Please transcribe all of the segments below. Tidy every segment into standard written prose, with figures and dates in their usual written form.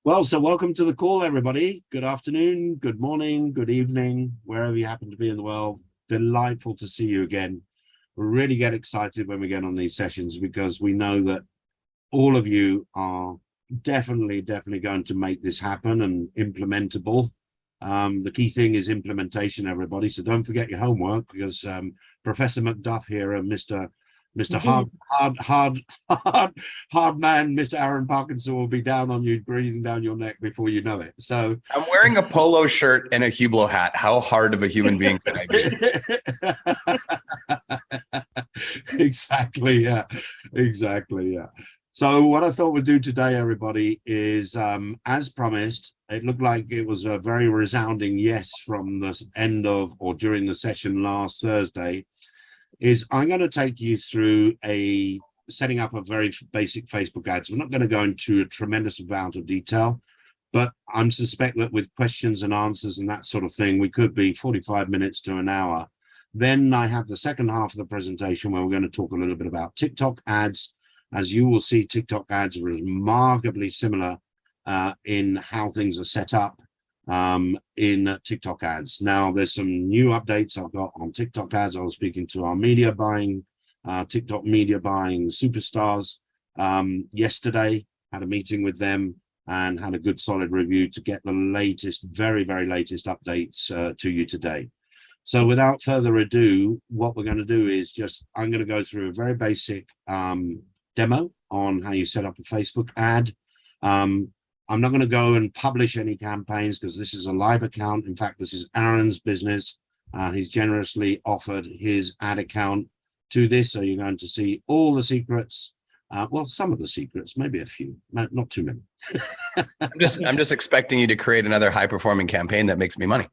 Well, so welcome to the call, everybody. Good afternoon, good morning, good evening, wherever you happen to be in the world. Delightful to see you again. We really get excited when we get on these sessions because we know that all of you are definitely going to make this happen and implementable. The key thing is implementation, everybody. So don't forget your homework because Professor Macduff here and Mr. Hard man, Mr. Aaron Parkinson will be down on you, breathing down your neck before you know it. So I'm wearing a polo shirt and a Hublot hat. How hard of a human being could I be? Exactly, yeah. So what I thought we'd do today, everybody, is as promised, it looked like it was a very resounding yes from the end of or during the session last Thursday, is I'm going to take you through setting up a very basic Facebook ads. We're not going to go into a tremendous amount of detail, but I'm suspect that with questions and answers and that sort of thing, we could be 45 minutes to an hour. Then I have the second half of the presentation where we're going to talk a little bit about TikTok ads. As you will see, TikTok ads are remarkably similar in how things are set up in TikTok ads. Now, there's some new updates I've got on TikTok ads. I was speaking to our media buying, TikTok media buying superstars yesterday, had a meeting with them and had a good solid review to get the latest, very latest updates to you today. So without further ado, what we're going to do is I'm going to go through a very basic demo on how you set up a Facebook ad. I'm not going to go and publish any campaigns because this is a live account. In fact, this is Aaron's business. He's generously offered his ad account to this. So you're going to see all the secrets. Well, some of the secrets, maybe a few, not too many. I'm just expecting you to create another high performing campaign that makes me money.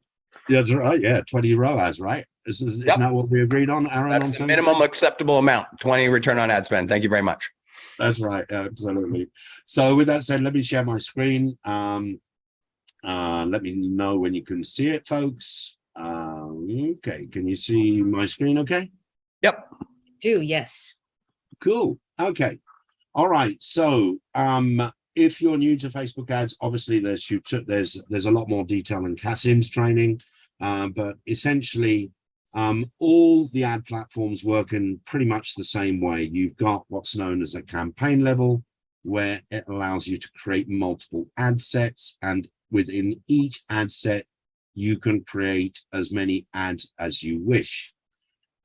Yeah, that's right. Yeah, 20 ROAS, right? Isn't that what we agreed on, Aaron? That's the minimum acceptable amount, 20 return on ad spend. Thank you very much. That's right, absolutely. So with that said, let me share my screen. Let me know when you can see it, folks. Okay, can you see my screen okay? Yep. Yes. Cool, okay. All right, so if you're new to Facebook ads, obviously there's a lot more detail in Kasim's training, but essentially all the ad platforms work in pretty much the same way. You've got what's known as a campaign level, where it allows you to create multiple ad sets, and within each ad set you can create as many ads as you wish.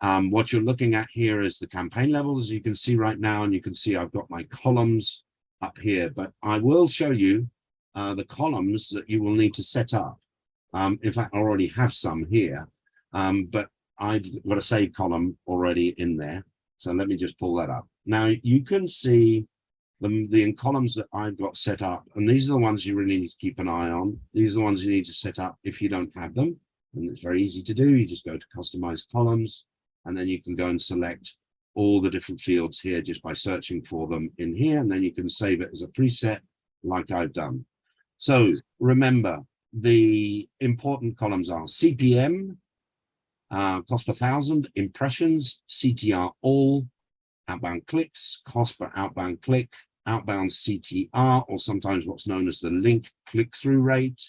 What you're looking at here is the campaign levels, as you can see right now, and you can see I've got my columns up here, but I will show you the columns that you will need to set up. In fact, I already have some here, but I've got a save column already in there. So let me just pull that up. Now you can see the columns that I've got set up, and these are the ones you really need to keep an eye on. These are the ones you need to set up if you don't have them, and it's very easy to do. You just go to customize columns, and then you can go and select all the different fields here just by searching for them in here, and then you can save it as a preset like I've done. So remember, the important columns are CPM, cost per thousand, impressions, CTR all, outbound clicks, cost per outbound click, outbound CTR, or sometimes what's known as the link click-through rate,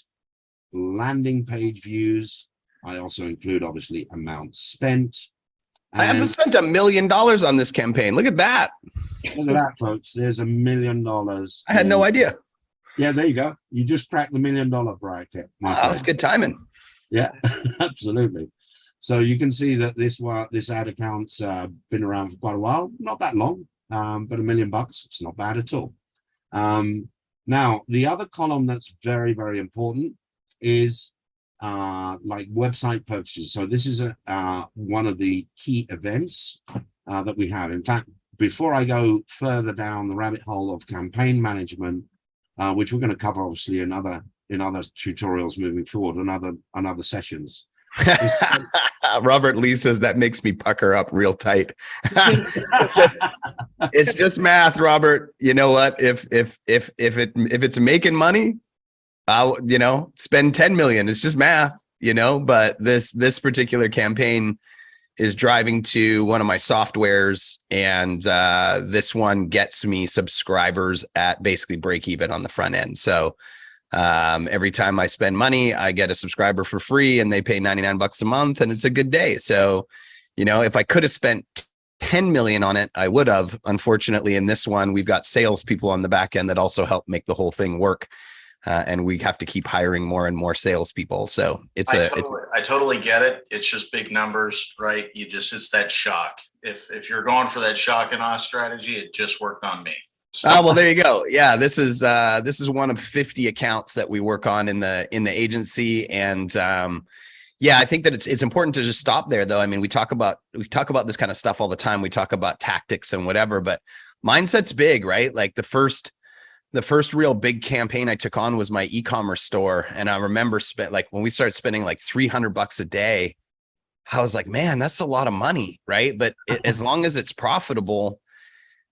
landing page views. I also include obviously amount spent. I have spent $1 million on this campaign. Look at that. Look at that, folks. There's $1 million. I had no idea. Yeah, there you go. You just cracked the $1 million bracket. Wow, that's good timing. Yeah, absolutely. So you can see that this ad account's been around for quite a while. Not that long, but $1 million. It's not bad at all. Now, the other column that's very important is like website purchases. So this is one of the key events that we have. In fact, before I go further down the rabbit hole of campaign management, which we're going to cover obviously in other tutorials moving forward and other sessions. Robert Lee says that makes me pucker up real tight. It's just math, Robert. You know what? If it's making money, I'll spend 10 million. It's just math, But this particular campaign is driving to one of my softwares, and this one gets me subscribers at basically break even on the front end. So Every time I spend money, I get a subscriber for free and they pay 99 bucks a month and it's a good day. So, if I could have spent 10 million on it, I would have. Unfortunately, in this one, we've got salespeople on the back end that also help make the whole thing work. And we have to keep hiring more and more salespeople. So I totally get it. It's just big numbers, right? It's that shock. If you're going for that shock and awe strategy, it just worked on me. So. Oh, well, there you go. Yeah, this is one of 50 accounts that we work on in the agency. And yeah, I think that it's important to just stop there, though. I mean, we talk about this kind of stuff all the time. We talk about tactics and whatever, but mindset's big, right? Like the first real big campaign I took on was my e-commerce store. And I remember when we started spending like $300 a day, I was like, man, that's a lot of money. Right. But as long as it's profitable,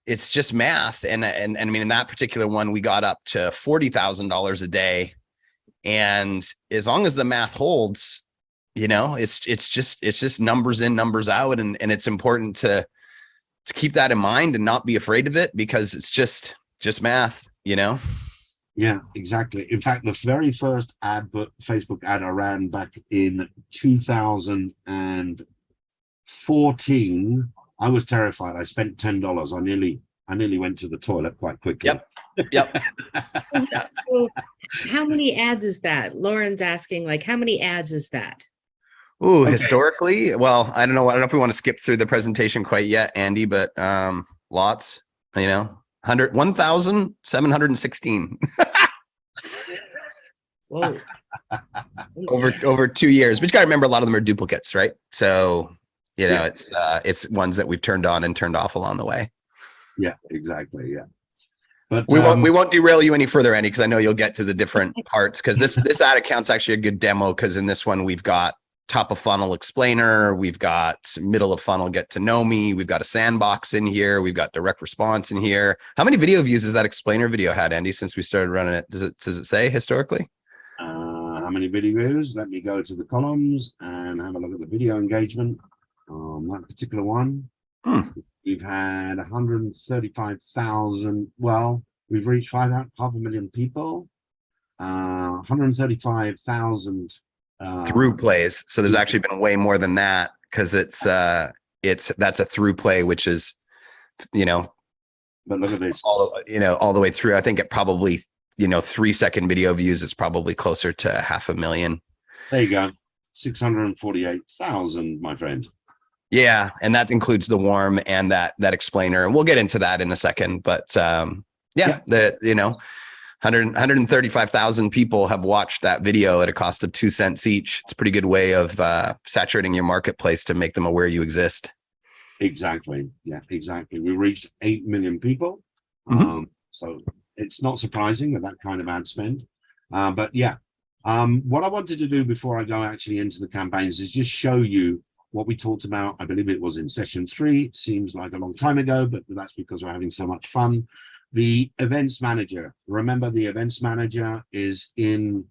it's just math. And I mean, in that particular one, we got up to $40,000 a day. And as long as the math holds, it's just numbers in, numbers out. And it's important to keep that in mind and not be afraid of it, because it's just math. Yeah, exactly. In fact, the very first Facebook ad I ran back in 2014, I was terrified. I spent $10. I nearly went to the toilet quite quickly. Yep. So how many ads is that? Lauren's asking, like, how many ads is that? Ooh, okay. Historically, well, I don't know if we want to skip through the presentation quite yet, Andy, but lots, 1,716 Whoa. over 2 years. But you got to remember, a lot of them are duplicates, right? So it's ones that we've turned on and turned off along the way. Yeah, exactly. Yeah, but we won't derail you any further, Andy, because I know you'll get to the different parts. Because this ad account's actually a good demo, because in this one we've got top of funnel explainer, we've got middle of funnel get to know me, we've got a sandbox in here, we've got direct response in here. How many video views has that explainer video had, Andy, since we started running it? Does it say historically? How many video views? Let me go to the columns and have a look at the video engagement on that particular one. We've had 135,000. Well, we've reached 500,000 people. 135,000 through plays. So there's actually been way more than that, because that's a through play, which is, but look at this, all the way through. I think it probably, 3-second video views, it's probably closer to 500,000. There you go. 648,000, my friend. Yeah. And that includes the warm and that explainer. And we'll get into that in a second, but yeah. 135,000 people have watched that video at a cost of 2 cents each. It's a pretty good way of saturating your marketplace to make them aware you exist. Exactly. Yeah, exactly. We reached 8 million people. So it's not surprising with that kind of ad spend. But yeah, what I wanted to do before I go actually into the campaigns is just show you what we talked about. I believe it was in session 3. Seems like a long time ago, but that's because we're having so much fun. The events manager. Remember, the events manager is in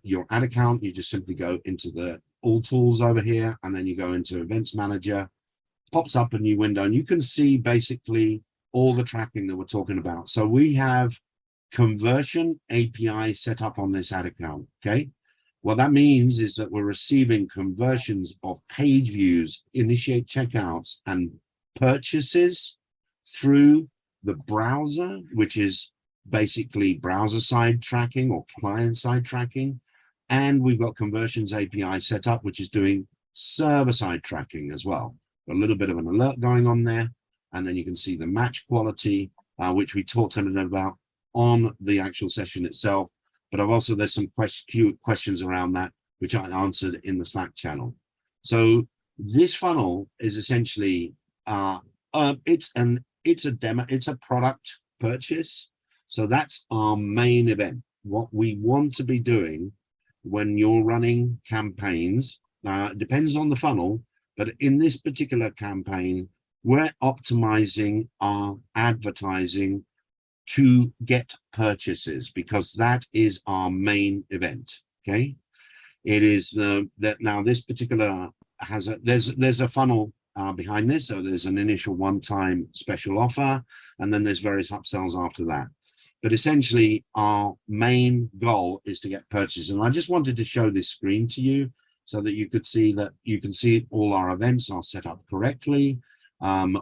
your ad account. You just simply go into the all tools over here, and then you go into events manager. Pops up a new window, and you can see basically all the tracking that we're talking about. So we have conversion API set up on this ad account. Okay. What that means is that we're receiving conversions of page views, initiate checkouts, and purchases through the browser, which is basically browser side tracking or client side tracking. And we've got conversions API set up, which is doing server side tracking as well. A little bit of an alert going on there. And then you can see the match quality, which we talked a little about on the actual session itself. But there's some questions around that, which I answered in the Slack channel. So this funnel is essentially, it's a demo, it's a product purchase. So that's our main event. What we want to be doing when you're running campaigns, depends on the funnel, but in this particular campaign, we're optimizing our advertising to get purchases, because that is our main event. Okay, it is that now this particular has there's a funnel behind this. So there's an initial one-time special offer, and then there's various upsells after that. But essentially, our main goal is to get purchases. And I just wanted to show this screen to you so that you could see that you can see all our events are set up correctly.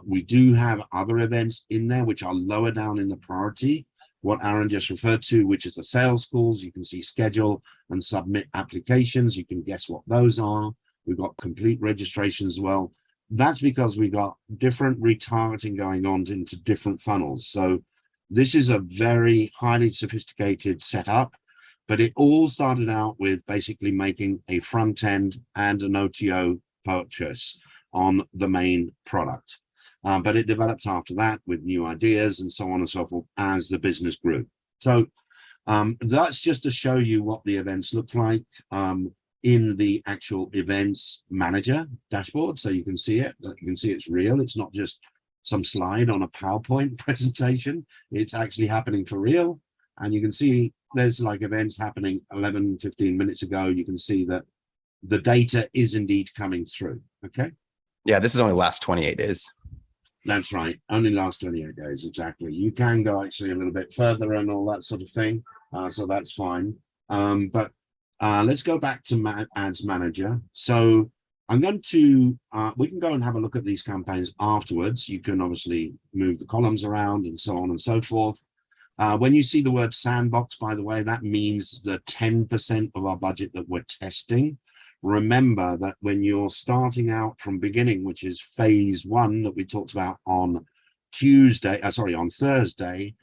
We do have other events in there which are lower down in the priority, what Aaron just referred to, which is the sales calls. You can see schedule and submit applications. You can guess what those are. We've got complete registration as well. That's because we got different retargeting going on into different funnels. So this is a very highly sophisticated setup, but it all started out with basically making a front end and an OTO purchase on the main product. But it developed after that with new ideas and so on and so forth as the business grew. So that's just to show you what the events look like in the actual events manager dashboard. So you can see it, you can see it's real. It's not just some slide on a PowerPoint presentation. It's actually happening for real. And you can see there's like events happening 11, 15 minutes ago. You can see that the data is indeed coming through. Okay. Yeah, this is only last 28 days. That's right. Only last 28 days. Exactly. You can go actually a little bit further and all that sort of thing. So that's fine. But let's go back to Ads Manager. So I'm going to, we can go and have a look at these campaigns afterwards. You can obviously move the columns around and so on and so forth. When you see the word sandbox, by the way, that means the 10% of our budget that we're testing. Remember that when you're starting out from beginning, which is phase 1 that we talked about on on Thursday,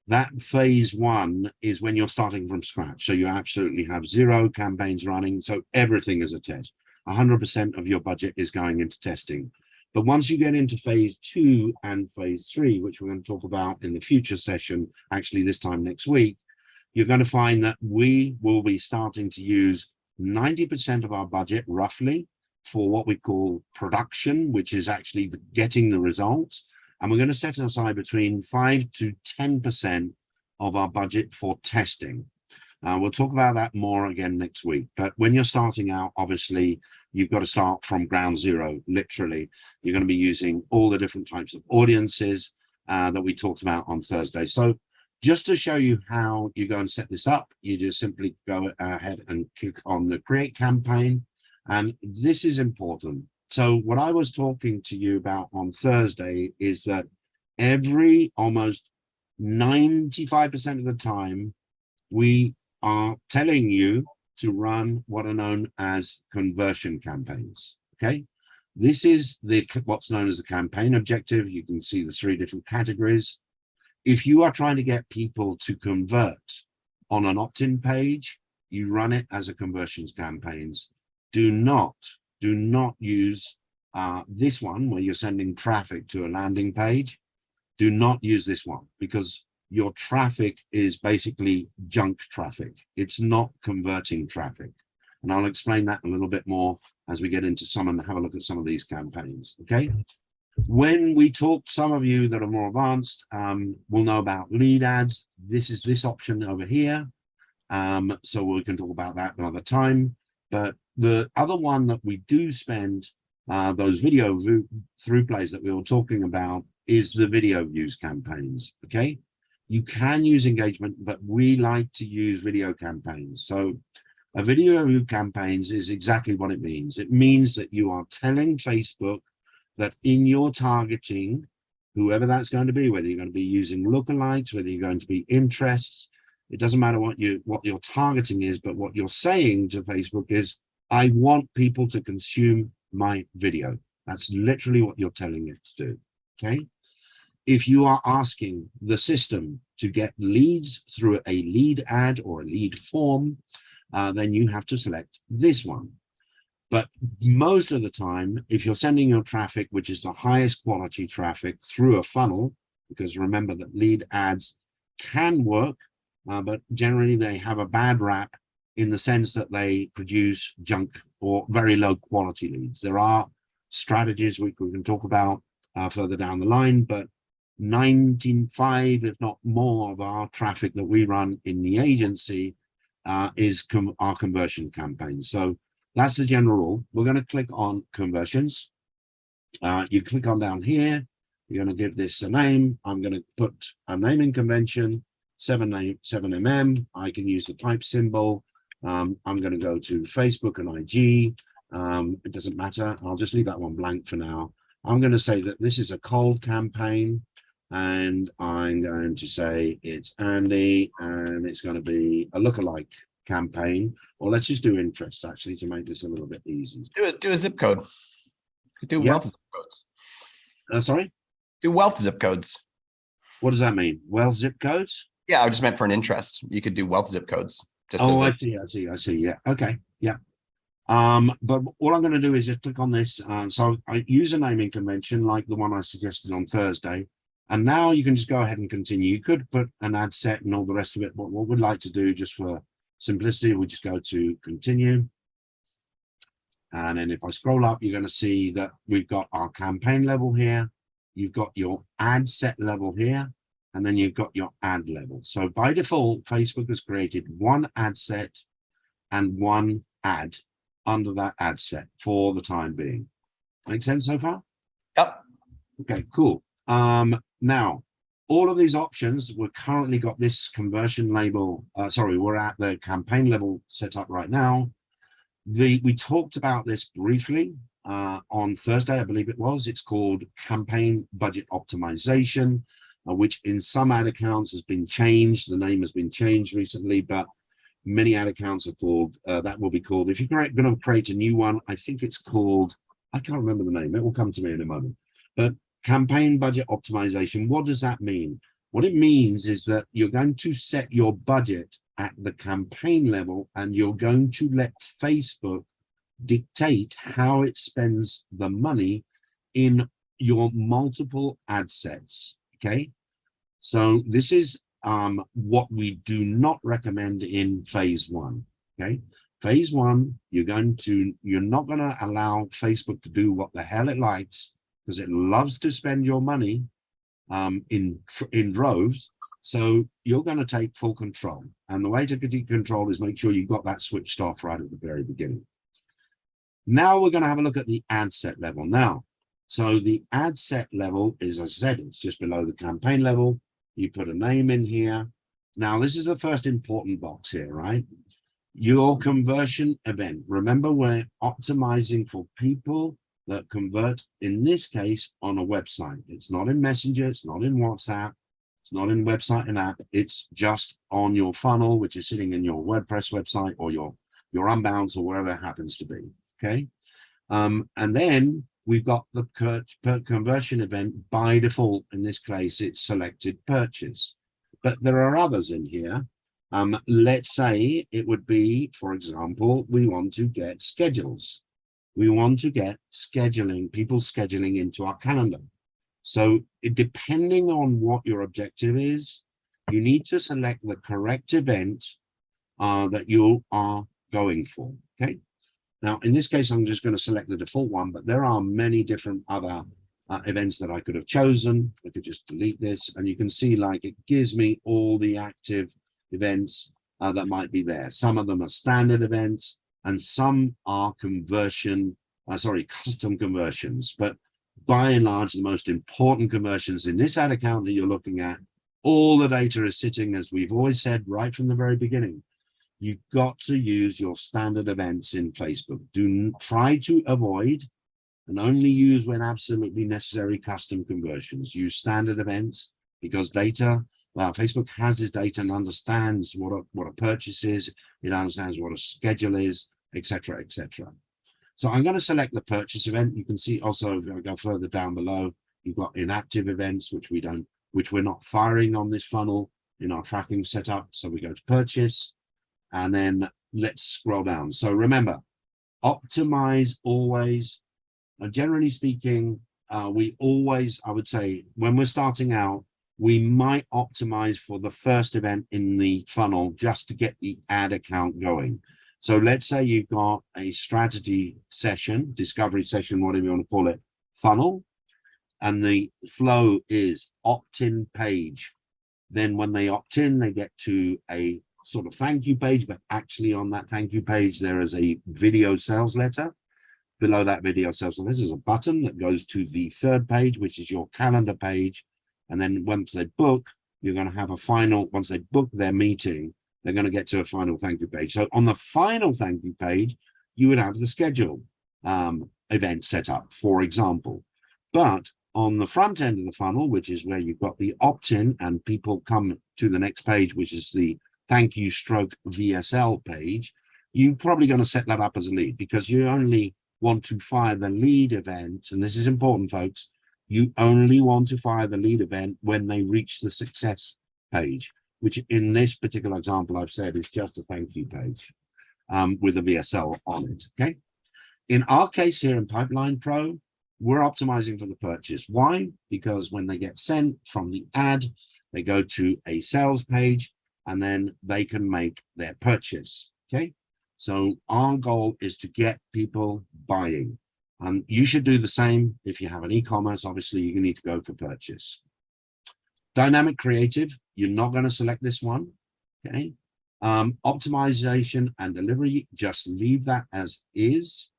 that phase 1 is when you're starting from scratch. So you absolutely have 0 campaigns running. So everything is a test. 100% of your budget is going into testing. But once you get into phase 2 and phase 3, which we're going to talk about in the future session, actually this time next week, you're going to find that we will be starting to use 90% of our budget roughly for what we call production, which is actually getting the results. And we're going to set aside between 5 to 10% of our budget for testing. We'll talk about that more again next week. But when you're starting out, obviously, you've got to start from ground zero, literally. You're going to be using all the different types of audiences that we talked about on Thursday. So just to show you how you go and set this up, you just simply go ahead and click on the Create Campaign. And this is important. So what I was talking to you about on Thursday is that almost 95% of the time, we are telling you to run what are known as conversion campaigns. Okay, this is what's known as the campaign objective. You can see the 3 different categories. If you are trying to get people to convert on an opt-in page, you run it as a conversions campaigns. Do not use this one where you're sending traffic to a landing page. Do not use this one because your traffic is basically junk traffic. It's not converting traffic. And I'll explain that a little bit more as we get into some and have a look at some of these campaigns. Okay. When we talk, some of you that are more advanced will know about lead ads. This is this option over here. So we can talk about that another time. But the other one that we do spend those video through plays that we were talking about is the video views campaigns. Okay. You can use engagement, but we like to use video campaigns. So a video view campaigns is exactly what it means. It means that you are telling Facebook that in your targeting, whoever that's going to be, whether you're going to be using lookalikes, whether you're going to be interests, it doesn't matter what your targeting is, but what you're saying to Facebook is, I want people to consume my video. That's literally what you're telling it to do. Okay. If you are asking the system to get leads through a lead ad or a lead form, then you have to select this one. But most of the time, if you're sending your traffic, which is the highest quality traffic through a funnel, because remember that lead ads can work, but generally they have a bad rap in the sense that they produce junk or very low quality leads. There are strategies we can talk about further down the line, but 95, if not more, of our traffic that we run in the agency is our conversion campaigns. So that's the general rule. We're going to click on conversions. You click on down here. You're going to give this a name. I'm going to put a naming convention. 7mm. I can use the type symbol. I'm going to go to Facebook and IG. It doesn't matter. I'll just leave that one blank for now. I'm going to say that this is a cold campaign, and I'm going to say it's Andy, and it's going to be a lookalike campaign. Or let's just do interests actually to make this a little bit easy. Do a zip code. Do Yeah. wealth zip codes. Sorry, Do wealth zip codes. what does that mean? Wealth zip codes? Yeah, I just meant for an interest. You could do wealth zip codes. Just Oh, as I see. Yeah. Okay. Yeah. But all I'm going to do is just click on this. So I use a naming convention like the one I suggested on Thursday. And now you can just go ahead and continue. You could put an ad set and all the rest of it. But what we'd like to do, just for simplicity, we just go to continue. And then if I scroll up, you're going to see that we've got our campaign level here. You've got your ad set level here. And then you've got your ad level. So by default, Facebook has created one ad set and one ad under that ad set for the time being. Make sense so far? Yep. Okay, cool. Now, all of these options, we've currently got this conversion label. We're at the campaign level set up right now. We talked about this briefly on Thursday, I believe it was. It's called campaign budget optimization, which in some ad accounts has been changed. The name has been changed recently, but many ad accounts are called, that will be called, if you're going to create a new one, I think it's called, I can't remember the name, it will come to me in a moment. But campaign budget optimization, what does that mean? What it means is that you're going to set your budget at the campaign level, and you're going to let Facebook dictate how it spends the money in your multiple ad sets. Okay, so this is what we do not recommend in phase one. Okay, phase one, you're not going to allow Facebook to do what the hell it likes, because it loves to spend your money in droves. So you're going to take full control, and the way to get control is make sure you've got that switched off right at the very beginning. Now we're going to have a look at the ad set level now. So the ad set level is, as I said, it's just below the campaign level. You put a name in here. Now, this is the first important box here, right? Your conversion event. Remember, we're optimizing for people that convert, in this case, on a website. It's not in Messenger, it's not in WhatsApp, it's not in website and app, it's just on your funnel, which is sitting in your WordPress website or your Unbounce or wherever it happens to be, okay? And then we've got the conversion event by default. In this case, it's selected purchase, but there are others in here. Let's say it would be, for example, we want to get schedules. We want to get scheduling, people scheduling into our calendar. So depending on what your objective is, you need to select the correct event that you are going for, okay? Now, in this case, I'm just going to select the default one, but there are many different other events that I could have chosen. I could just delete this, and you can see like it gives me all the active events that might be there. Some of them are standard events, and some are custom conversions. But by and large, the most important conversions in this ad account that you're looking at, all the data is sitting, as we've always said, right from the very beginning. You've got to use your standard events in Facebook. Try to avoid and only use when absolutely necessary custom conversions. Use standard events because Facebook has this data and understands what a purchase is. It understands what a schedule is, etc., etc. So I'm going to select the purchase event. You can see also, if I go further down below, you've got inactive events, which we're not firing on this funnel in our tracking setup. So we go to purchase. And then let's scroll down. So remember, optimize always. Generally speaking, I would say, when we're starting out, we might optimize for the first event in the funnel just to get the ad account going. So let's say you've got a strategy session, discovery session, whatever you want to call it, funnel, and the flow is opt-in page. Then when they opt in, they get to a sort of thank you page, but actually on that thank you page, there is a video sales letter. Below that video sales letter is a button that goes to the third page, which is your calendar page. And then once they book, you're going to have a final, once they book their meeting, they're going to get to a final thank you page. So on the final thank you page, you would have the schedule event set up, for example. But on the front end of the funnel, which is where you've got the opt-in and people come to the next page, which is the thank you stroke VSL page, you're probably going to set that up as a lead, because you only want to fire the lead event. And this is important, folks. You only want to fire the lead event when they reach the success page, which in this particular example I've said is just a thank you page with a VSL on it. Okay. In our case here in Pipeline Pro, we're optimizing for the purchase. Why? Because when they get sent from the ad, they go to a sales page and then they can make their purchase. Okay. So our goal is to get people buying. And you should do the same. If you have an e-commerce, obviously you need to go for purchase. Dynamic creative, you're not going to select this one. Okay. Optimization and delivery, just leave that as is.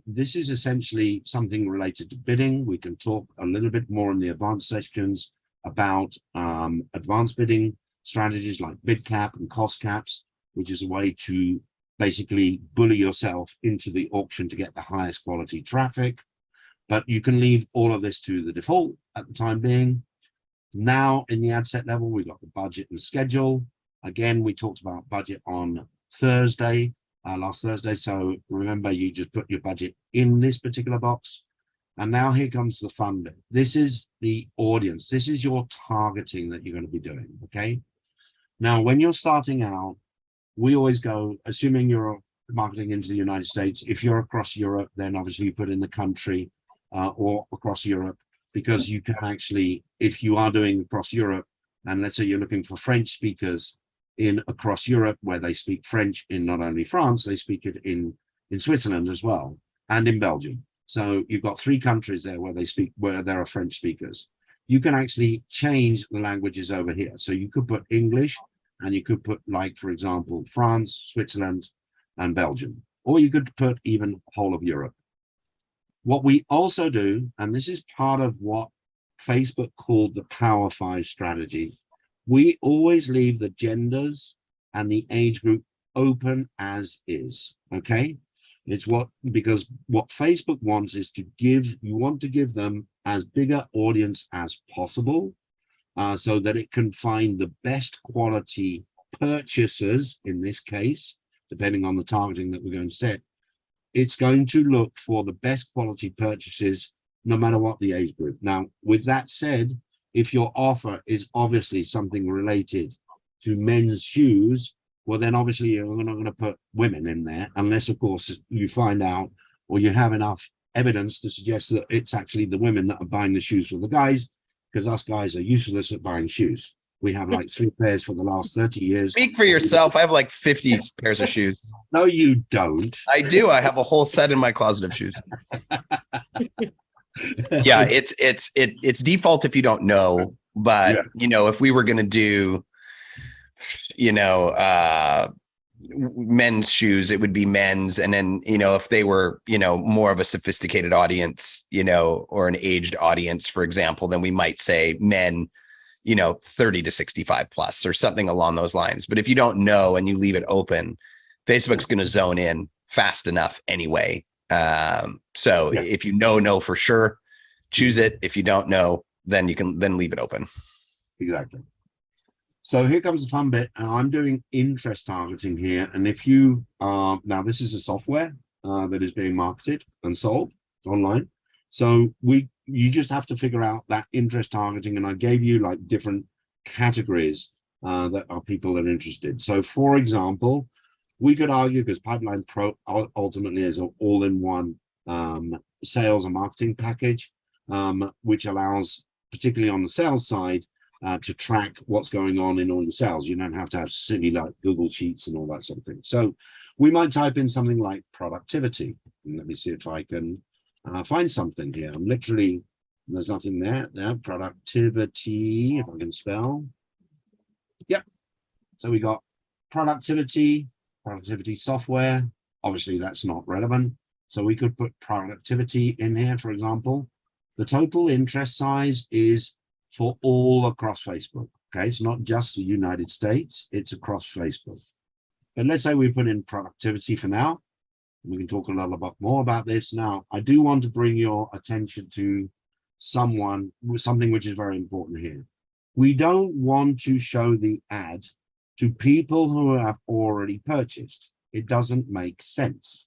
This is essentially something related to bidding. We can talk a little bit more in the advanced sections about advanced bidding strategies like bid cap and cost caps, which is a way to basically bully yourself into the auction to get the highest quality traffic. But you can leave all of this to the default at the time being. Now in the ad set level, we've got the budget and schedule. Again, we talked about budget on Thursday, last Thursday. So remember, you just put your budget in this particular box. And now here comes the fun bit. This is the audience. This is your targeting that you're going to be doing. Okay. Now, when you're starting out, we always go, assuming you're marketing into the United States. If you're across Europe, then obviously you put in the country or across Europe, because you can actually, if you are doing across Europe, and let's say you're looking for French speakers in across Europe, where they speak French in not only France, they speak it in Switzerland as well, and in Belgium. So you've got 3 countries there where where there are French speakers. You can actually change the languages over here. So you could put English, and you could put, like, for example, France, Switzerland, and Belgium, or you could put even whole of Europe. What we also do, and this is part of what Facebook called the Power 5 strategy, we always leave the genders and the age group open as is. Okay. It's because what Facebook wants is you want to give them as big an audience as possible, so that it can find the best quality purchasers. In this case, depending on the targeting that we're going to set, it's going to look for the best quality purchases, no matter what the age group. Now, with that said, if your offer is obviously something related to men's shoes, well, then obviously you're not going to put women in there, unless, of course, you find out or you have enough evidence to suggest that it's actually the women that are buying the shoes for the guys, because us guys are useless at buying shoes. We have like 3 pairs for the last 30 years. Speak for yourself. I have like 50 pairs of shoes. No, you don't. I do. I have a whole set in my closet of shoes. Yeah, it's default if you don't know, but you know, if we were going to do, you know, men's shoes, it would be men's. And then, you know, if they were, you know, more of a sophisticated audience, you know, or an aged audience, for example, then we might say men, you know, 30 to 65 plus or something along those lines. But if you don't know and you leave it open, Facebook's going to zone in fast enough anyway. So if you know for sure, choose it. If you don't know, then you can leave it open. Exactly. So here comes the fun bit, and I'm doing interest targeting here. And if you now this is a software that is being marketed and sold online. So you just have to figure out that interest targeting. And I gave you like different categories that are people that are interested. So for example, we could argue, because Pipeline Pro ultimately is an all-in-one sales and marketing package, which allows, particularly on the sales side, to track what's going on in all your sales. You don't have to have silly like Google Sheets and all that sort of thing. So we might type in something like productivity. And let me see if I can find something here. I'm literally, there's nothing there. Now, productivity, if I can spell. Yep. So we got productivity software. Obviously, that's not relevant. So we could put productivity in here, for example. The total interest size is for all across Facebook. Okay, it's not just the United States, it's across Facebook. But let's say we put in productivity for now. We can talk a little bit more about this. Now, I do want to bring your attention to something which is very important here. We don't want to show the ad to people who have already purchased. It doesn't make sense.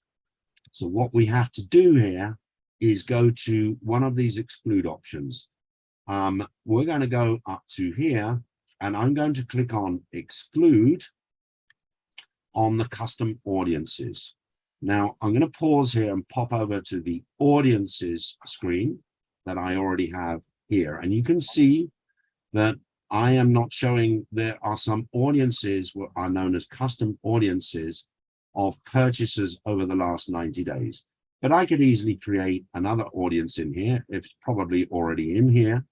So what we have to do here is go to one of these exclude options. We're going to go up to here, and I'm going to click on exclude on the custom audiences. Now I'm going to pause here and pop over to the audiences screen that I already have here. And you can see that I am not showing, there are some audiences what are known as custom audiences of purchases over the last 90 days. But I could easily create another audience in here. It's probably already in here.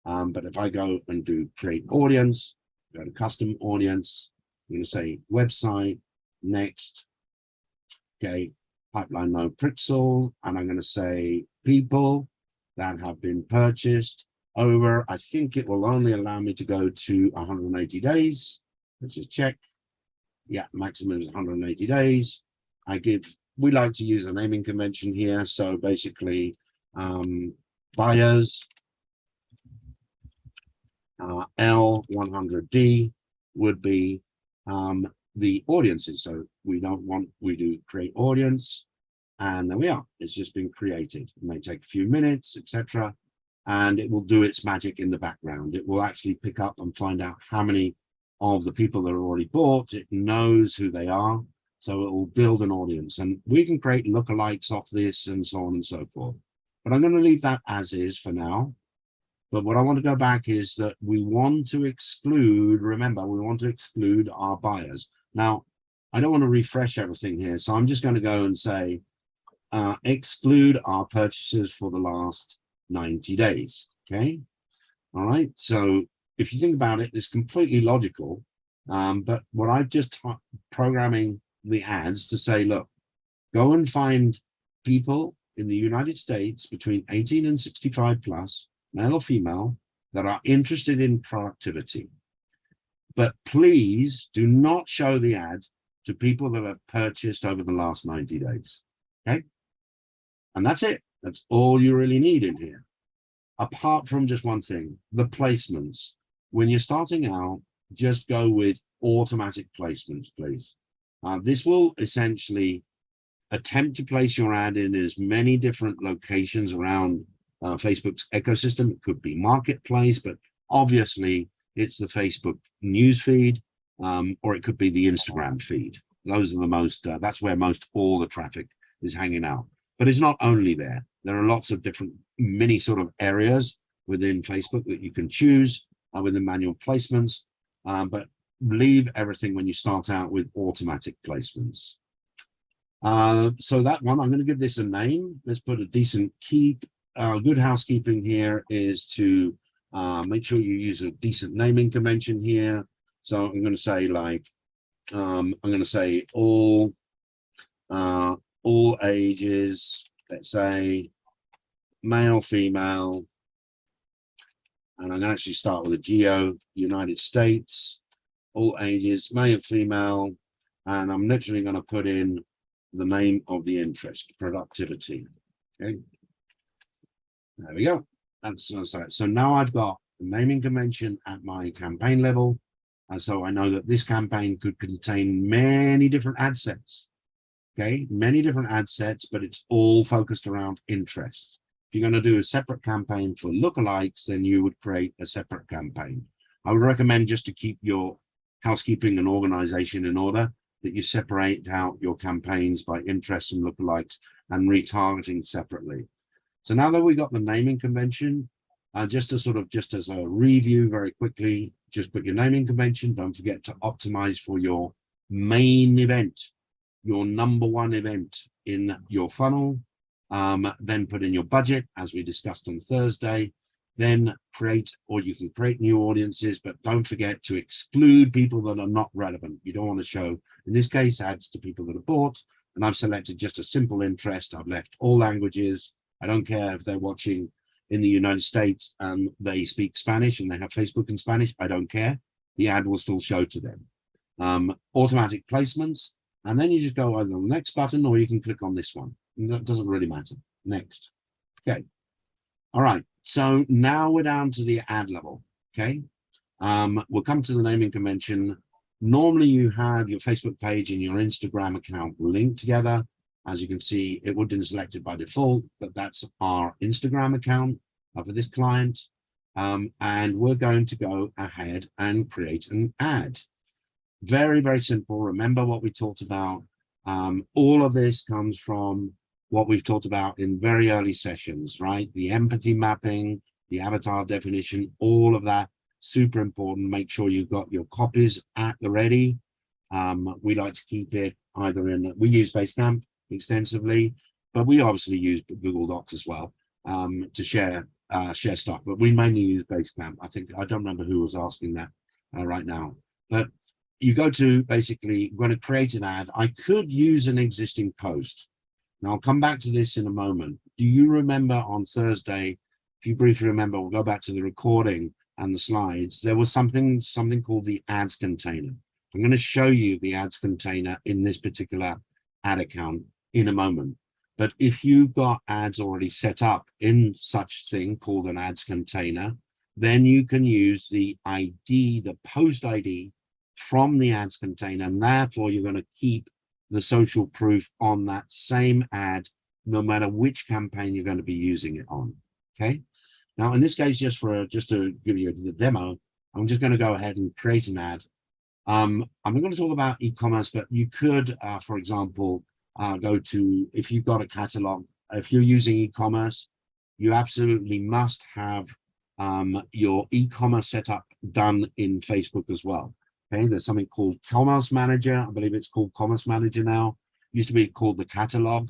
But if I go and do create audience, go to custom audience, I'm going to say website, next, okay, pipeline no pixel, and I'm going to say people that have been purchased over, I think it will only allow me to go to 180 days. Let's just check. Yeah, maximum is 180 days. We like to use a naming convention here. So basically, buyers, L100D would be the audiences. So we do create audience, and there we are. It's just been created. It may take a few minutes, etc. And it will do its magic in the background. It will actually pick up and find out how many of the people that are already bought. It knows who they are. So it will build an audience, and we can create lookalikes off this and so on and so forth. But I'm going to leave that as is for now. But what I want to go back is that we want to exclude, remember, we want to exclude our buyers. Now, I don't want to refresh everything here. So I'm just going to go and say, exclude our purchases for the last 90 days. Okay. All right. So if you think about it, it's completely logical. But what I've just programming the ads to say, look, go and find people in the United States between 18 and 65 plus, male or female, that are interested in productivity. But please do not show the ad to people that have purchased over the last 90 days. Okay. And that's it. That's all you really need in here. Apart from just one thing, the placements. When you're starting out, just go with automatic placements, please. This will essentially attempt to place your ad in as many different locations around Facebook's ecosystem. It could be marketplace, but obviously it's the Facebook news feed, or it could be the Instagram feed. Those are the most, that's where most all the traffic is hanging out. But it's not only there. There are lots of different mini sort of areas within Facebook that you can choose with the manual placements, but leave everything when you start out with automatic placements. So that one, I'm going to give this a name. Let's put a decent good housekeeping here is to make sure you use a decent naming convention here. So I'm going to say like, I'm going to say all ages, let's say male, female, and I'm going to actually start with a geo, United States, all ages, male, female, and I'm literally going to put in the name of the interest, productivity. Okay, there we go. So now I've got the naming convention at my campaign level, and so I know that this campaign could contain many different ad sets. Okay, many different ad sets, but it's all focused around interests. If you're going to do a separate campaign for lookalikes, then you would create a separate campaign. I would recommend just to keep your housekeeping and organization in order, that you separate out your campaigns by interests and lookalikes and retargeting separately. So now that we got the naming convention, just as a review very quickly, just put your naming convention. Don't forget to optimize for your main event, your #1 event in your funnel. Then put in your budget, as we discussed on Thursday. Then you can create new audiences, but don't forget to exclude people that are not relevant. You don't want to show, in this case, ads to people that are bought. And I've selected just a simple interest. I've left all languages. I don't care if they're watching in the United States and they speak Spanish and they have Facebook in Spanish. I don't care. the ad will still show to them. Automatic placements, and then you just go either on the next button or you can click on this one. And that doesn't really matter. Next. Okay. All right. So now we're down to the ad level. Okay. We'll come to the naming convention. Normally you have your Facebook page and your Instagram account linked together. As you can see, it would have been selected by default, but that's our Instagram account for this client. And we're going to go ahead and create an ad. Very, very simple. Remember what we talked about. All of this comes from what we've talked about in very early sessions, right? The empathy mapping, the avatar definition, all of that, super important. Make sure you've got your copies at the ready. We like to keep it either in, we use Basecamp extensively, but we obviously use Google Docs as well to share stuff, but we mainly use Basecamp. I don't remember who was asking that right now, but you go to basically, we're going to create an ad. I could use an existing post. Now I'll come back to this in a moment. Do you remember on Thursday, if you briefly remember, we'll go back to the recording and the slides, there was something called the ads container. I'm going to show you the ads container in this particular ad account in a moment. But if you've got ads already set up in such thing called an ads container, then you can use the ID, the post ID from the ads container, and therefore you're going to keep the social proof on that same ad, no matter which campaign you're going to be using it on. Okay. Now, in this case, just to give you the demo, I'm just going to go ahead and create an ad. I'm not going to talk about e-commerce, but you could, for example, go to, if you've got a catalog, if you're using e-commerce, you absolutely must have your e-commerce setup done in Facebook as well. Okay, there's something called Commerce Manager. I believe it's called Commerce Manager now. Used to be called the catalog.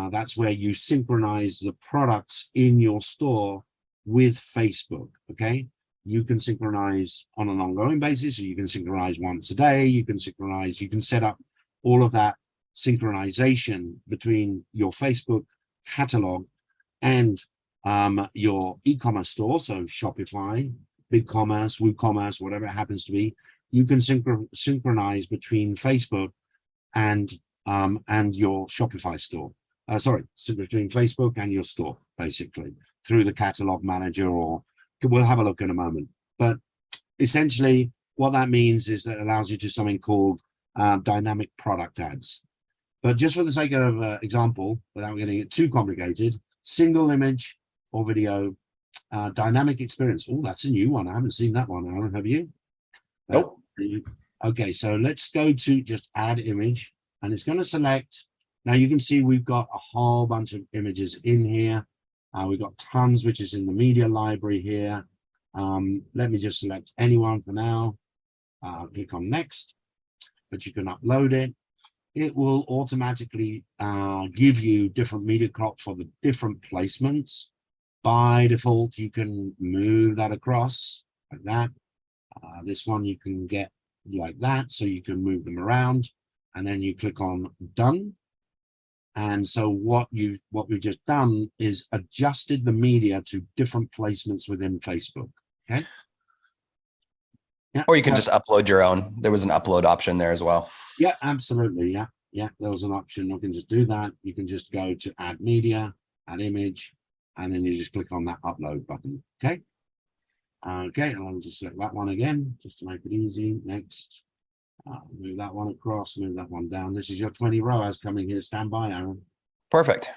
That's where you synchronize the products in your store with Facebook. Okay, you can synchronize on an ongoing basis, or you can synchronize once a day. You can synchronize, you can set up all of that synchronization between your Facebook catalog and your e-commerce store. So Shopify, BigCommerce, WooCommerce, whatever it happens to be. You can synchronize between Facebook and your Shopify store. Between Facebook and your store, basically, through the catalog manager, or we'll have a look in a moment. But essentially, what that means is that it allows you to do something called dynamic product ads. But just for the sake of example, without getting it too complicated, single image or video, dynamic experience. Oh, that's a new one. I haven't seen that one, Aaron. Have you? Nope. Okay, so let's go to just add image, and it's going to select. Now you can see we've got a whole bunch of images in here. We've got tons, which is in the media library here. Let me just select anyone for now. Click on next, but you can upload it. It will automatically give you different media crop for the different placements. By default, you can move that across like that. This one you can get like that, so you can move them around, and then you click on done. And so what we've just done is adjusted the media to different placements within Facebook. Okay. Yeah. Or you can just upload your own. There was an upload option there as well. Yeah, absolutely. Yeah, there was an option. You can just do that. You can just go to add media, add image, and then you just click on that upload button. Okay. Okay, and I'll just select that one again, just to make it easy. Next, move that one across, move that one down. This is your 20 ROAS coming here. Stand by, Aaron. Perfect.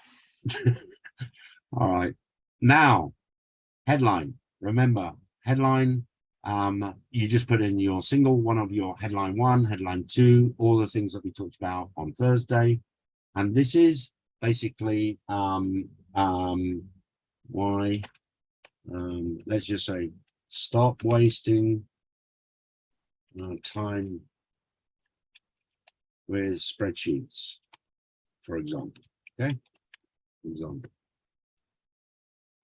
All right. Now, headline. Remember, headline, you just put in your single one of your headline 1, headline 2, all the things that we talked about on Thursday. And this is basically let's just say, stop wasting time with spreadsheets, for example. Okay,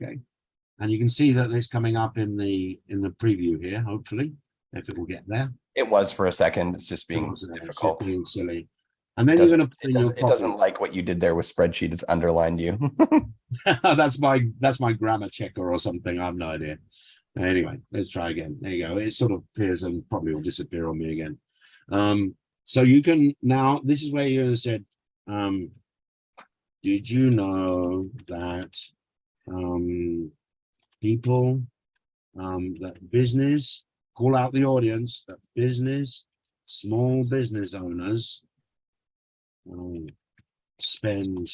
okay, and you can see that it's coming up in the preview here. Hopefully, if it will get there. It was for a second. It's just being difficult. It's being silly. And then you're going to put in your it doesn't like what you did there with spreadsheet. It's underlined you. that's my grammar checker or something. I have no idea. Anyway, let's try again. There you go. It sort of appears and probably will disappear on me again. So you can now, this is where you said, did you know that people, that business, call out the audience, that business, small business owners spend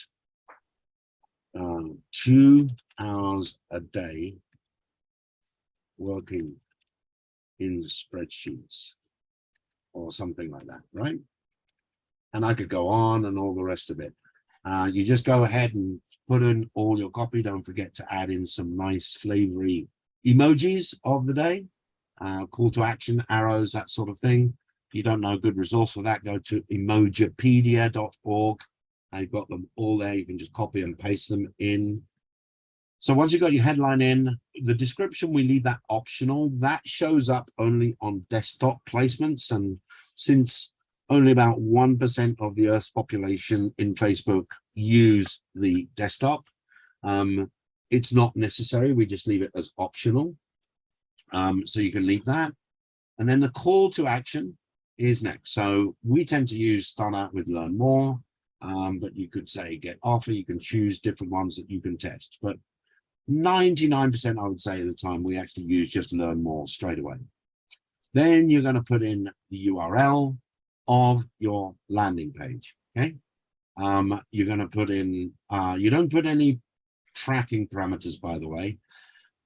2 hours a day working in spreadsheets or something like that, right? And I could go on and all the rest of it. You just go ahead and put in all your copy. Don't forget to add in some nice flavory emojis of the day, call to action, arrows, that sort of thing. If you don't know a good resource for that, go to emojipedia.org. I've got them all there. You can just copy and paste them in. So once you've got your headline in, the description, we leave that optional. That shows up only on desktop placements. And since only about 1% of the Earth's population in Facebook use the desktop, it's not necessary. We just leave it as optional. So you can leave that. And then the call to action is next. So we tend to start out with learn more, but you could say get offer. You can choose different ones that you can test. But 99%, I would say, of the time, we actually use just learn more straight away. Then you're going to put in the URL of your landing page. Okay. You're going to put in, you don't put any tracking parameters, by the way,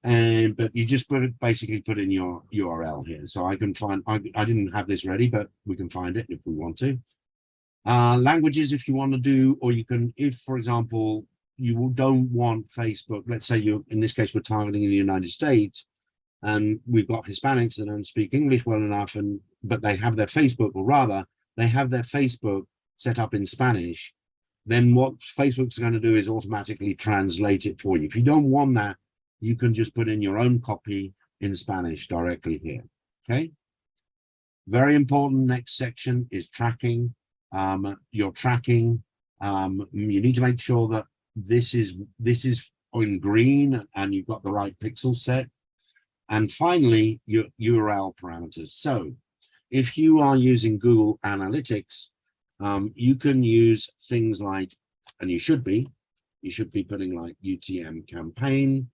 but you just basically put in your URL here. So I can find, I didn't have this ready, but we can find it if we want to. Languages, if you want to do, or you can, if, for example, you don't want Facebook, let's say you're, in this case, we're targeting in the United States, and we've got Hispanics that don't speak English well enough, but they have their Facebook, or rather, they have their Facebook set up in Spanish, then what Facebook's going to do is automatically translate it for you. If you don't want that, you can just put in your own copy in Spanish directly here, okay? Very important, next section is tracking. Your tracking, you need to make sure that this is in green and you've got the right pixel set. And finally, your URL parameters. So if you are using Google Analytics, you can use things like, and you should be putting like UTM campaign,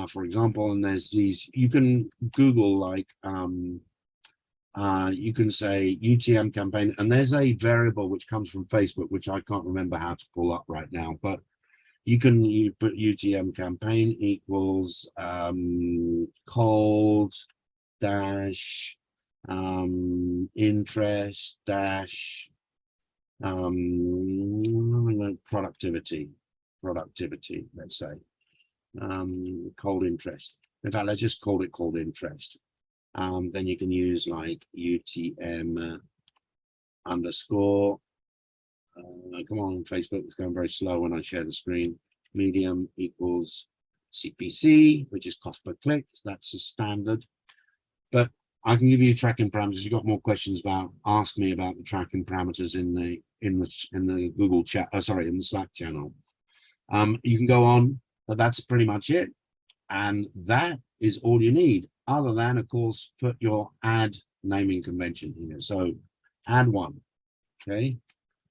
for example, and there's these, you can Google like, you can say UTM campaign, and there's a variable which comes from Facebook, which I can't remember how to pull up right now, but you put UTM campaign equals cold dash interest dash productivity, let's say, cold interest. In fact, let's just call it cold interest. Then you can use like UTM underscore. Come on, Facebook, it's going very slow when I share the screen. Medium equals CPC, which is cost per click. That's a standard. But I can give you tracking parameters. If you've got more questions about, ask me about the tracking parameters in the Google chat. Sorry, in the Slack channel. You can go on, but that's pretty much it. And that is all you need, other than, of course, put your ad naming convention here. So ad 1, okay?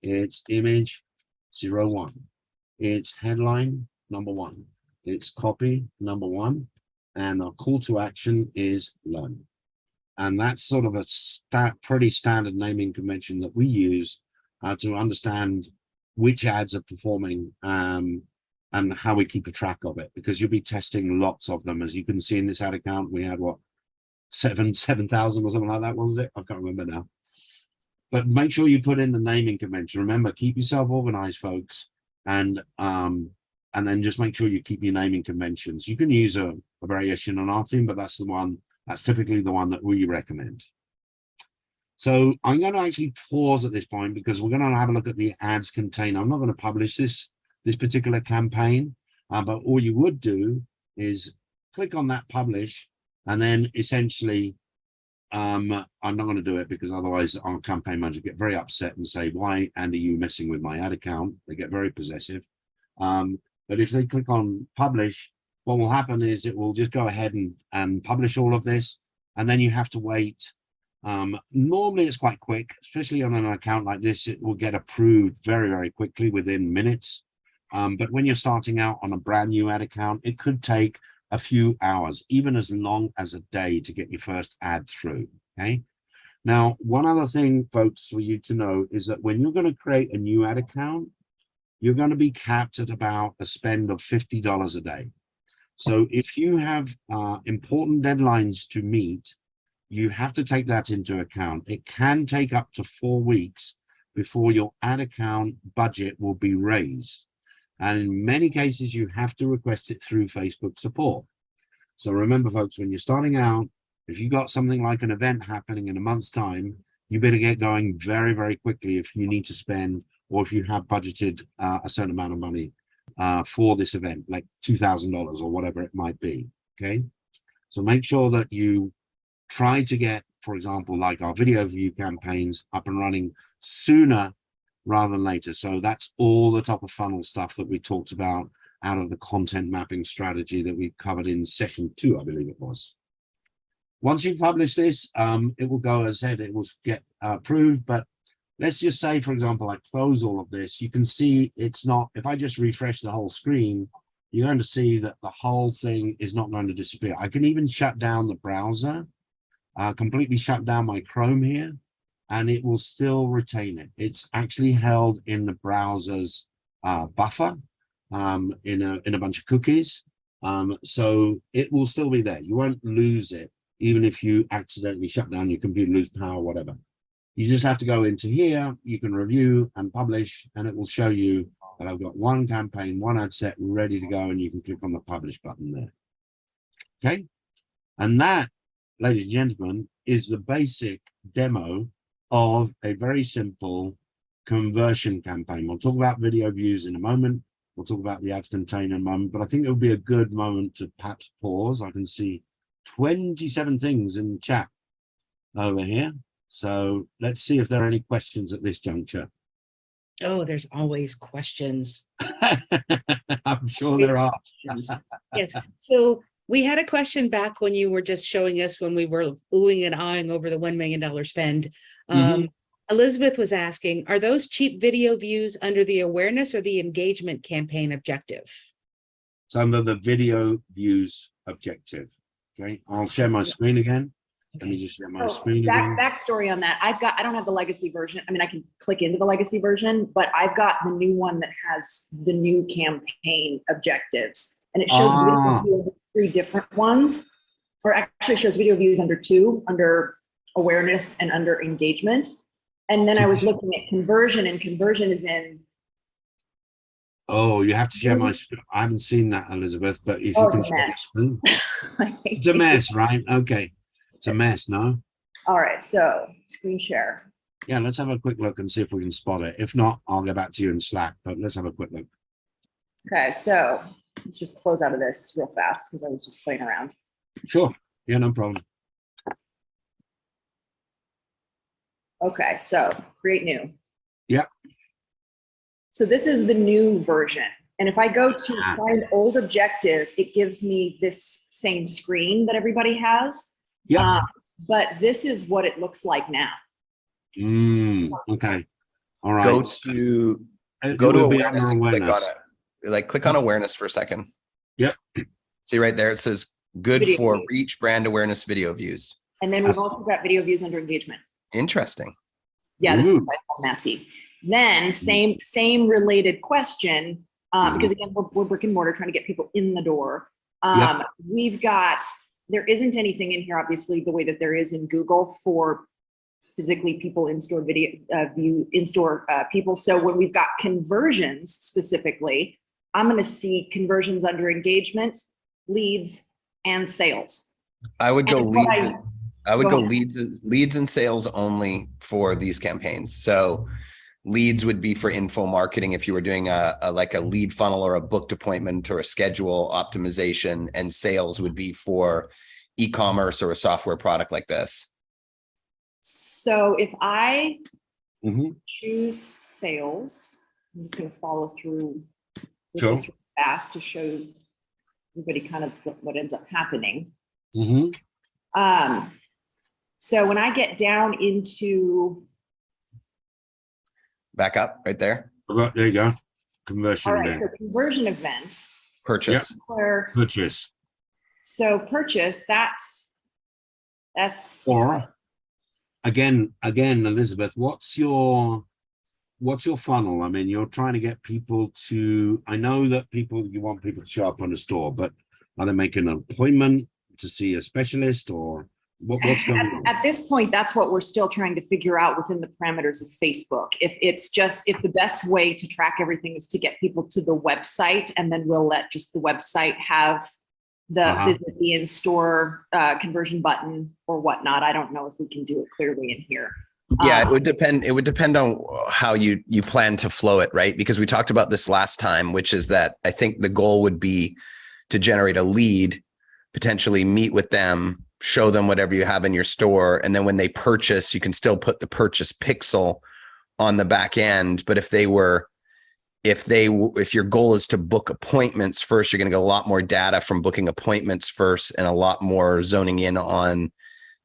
It's image 01. It's headline number 1. It's copy number 1. And our call to action is learn. And that's sort of a pretty standard naming convention that we use to understand which ads are performing and how we keep a track of it, because you'll be testing lots of them. As you can see in this ad account, we had what, 7,000 or something like that, what was it? I can't remember now. But make sure you put in the naming convention. Remember, keep yourself organized, folks, and then just make sure you keep your naming conventions. You can use a variation on our theme, but that's typically the one that we recommend. So I'm going to actually pause at this point because we're going to have a look at the ads container. I'm not going to publish this particular campaign, but all you would do is click on that publish, and then essentially I'm not going to do it because otherwise our campaign manager get very upset and say, why, Andy, you messing with my ad account? They get very possessive. But if they click on publish, what will happen is it will just go ahead and publish all of this, and then you have to wait. Normally it's quite quick, especially on an account like this. It will get approved very, very quickly within minutes. But when you're starting out on a brand new ad account, it could take a few hours, even as long as a day, to get your first ad through. Okay. Now, one other thing, folks, for you to know is that when you're going to create a new ad account, you're going to be capped at about a spend of $50 a day. So if you have important deadlines to meet, you have to take that into account. It can take up to 4 weeks before your ad account budget will be raised. And in many cases, you have to request it through Facebook support. So remember, folks, when you're starting out, if you got something like an event happening in a month's time, you better get going very, very quickly if you need to spend, or if you have budgeted a certain amount of money for this event, like $2,000 or whatever it might be. Okay. So make sure that you try to get, for example, like our video view campaigns up and running sooner rather than later. So that's all the top of funnel stuff that we talked about out of the content mapping strategy that we covered in session 2, I believe it was. Once you publish this, it will go, as I said, it will get approved. But let's just say, for example, I close all of this. You can see it's not, if I just refresh the whole screen, you're going to see that the whole thing is not going to disappear. I can even shut down the browser, completely shut down my Chrome here, and it will still retain it. It's actually held in the browser's buffer in a bunch of cookies. So it will still be there. You won't lose it, even if you accidentally shut down your computer, lose power, whatever. You just have to go into here, you can review and publish, and it will show you that I've got one campaign, one ad set ready to go, and you can click on the publish button there. Okay. And that, ladies and gentlemen, is the basic demo of a very simple conversion campaign. We'll talk about video views in a moment. We'll talk about the ads container in a moment, but I think it would be a good moment to perhaps pause. I can see 27 things in the chat over here. So let's see if there are any questions at this juncture. Oh, there's always questions. I'm sure there are. Yes. So we had a question back when you were just showing us when we were oohing and ahhing over the $1 million spend. Elizabeth was asking, are those cheap video views under the awareness or the engagement campaign objective? It's under the video views objective. Okay, I'll share my screen again. Let me just share my screen again. Backstory on that. I don't have the legacy version. I mean, I can click into the legacy version, but I've got the new one that has the new campaign objectives, and it shows video views under 3 different ones, or actually shows video views under 2, under awareness and under engagement. And then I was looking at conversion, and conversion is in. Oh, you have to share my screen. I haven't seen that, Elizabeth, but if you can share your screen. It's a mess, right? Okay. It's a mess, no? All right, so screen share. Yeah, let's have a quick look and see if we can spot it. If not, I'll get back to you in Slack, but let's have a quick look. Okay, so let's just close out of this real fast because I was just playing around. Sure. Yeah, no problem. Okay, so create new. Yep. So this is the new version. And if I go to find old objective, it gives me this same screen that everybody has. Yeah. But this is what it looks like now. Okay. All right. Go to awareness and click on it. Like click on awareness for a second. Yep. See right there, it says good Video for views. reach, brand awareness, video views. And then we've also got video views under engagement. Interesting. Yeah, this is Ooh. quite messy. Then same related question, because again, we're brick and mortar trying to get people in the door. We've got, there isn't anything in here, obviously, the way that there is in Google for physically people in-store video view in-store people. So when we've got conversions specifically, I'm going to see conversions under engagement, leads, and sales. I would go And leads. I would go ahead. leads and sales only for these campaigns. So leads would be for info marketing if you were doing a like a lead funnel or a booked appointment or a schedule optimization, and sales would be for e-commerce or a software product like this. So if I choose sales, I'm just going to follow through with Sure. this fast to show you everybody kind of what ends up happening. Mhm. So when I get down into, Back up right there. There you go. Conversion all right, event. so conversion event, Purchase. where, Purchase. so purchase, that's. Or again, Elizabeth, what's your funnel? I mean, you're trying to get people to, I know that you want people to show up on the store, but are they making an appointment to see a specialist, or what's going on? At this point, that's what we're still trying to figure out within the parameters of Facebook. If the best way to track everything is to get people to the website, and then we'll let just the website have the visit the in-store conversion button or whatnot. I don't know if we can do it clearly in here. Yeah, it would depend. It would depend on how you plan to flow it, right? Because we talked about this last time, which is that I think the goal would be to generate a lead, potentially meet with them, show them whatever you have in your store, and then when they purchase, you can still put the purchase pixel on the back end. But if your goal is to book appointments first, you're going to get a lot more data from booking appointments first, and a lot more zoning in on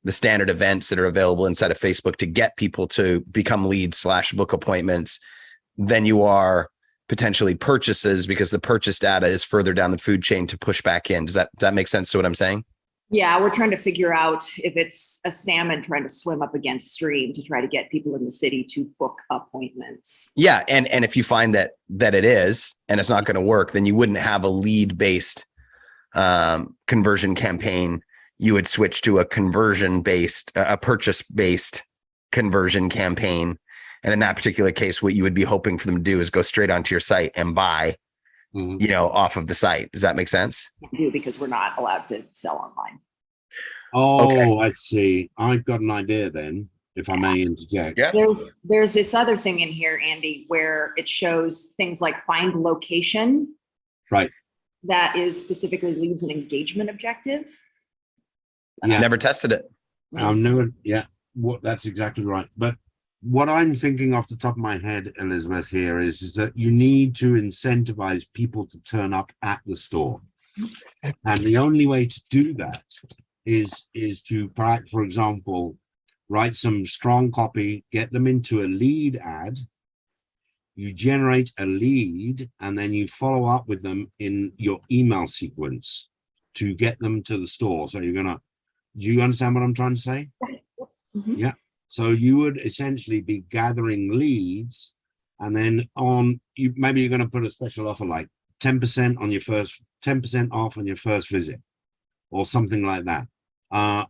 the standard events that are available inside of Facebook to get people to become leads / book appointments than you are potentially purchases, because the purchase data is further down the food chain to push back in. Does that make sense to what I'm saying? Yeah, we're trying to figure out if it's a salmon trying to swim up against stream to try to get people in the city to book appointments. Yeah. And if you find that it is, and it's not going to work, then you wouldn't have a lead based conversion campaign. You would switch to a purchase based conversion campaign. And in that particular case, what you would be hoping for them to do is go straight onto your site and buy, off of the site. Does that make sense? We do, because we're not allowed to sell online. Oh, Okay. I see. I've got an idea then, if I may interject. Yeah. There's this other thing in here, Andy, where it shows things like find location. Right. That is specifically leads an engagement objective. Yeah. Never tested it. I've never, that's exactly right. But what I'm thinking off the top of my head, Elizabeth, here is that you need to incentivize people to turn up at the store. And the only way to do that is to, perhaps, for example, write some strong copy, get them into a lead ad. You generate a lead, and then you follow up with them in your email sequence to get them to the store. So do you understand what I'm trying to say? Mhm. Yeah. So you would essentially be gathering leads, and then maybe you're going to put a special offer like 10% off on your first visit, or something like that.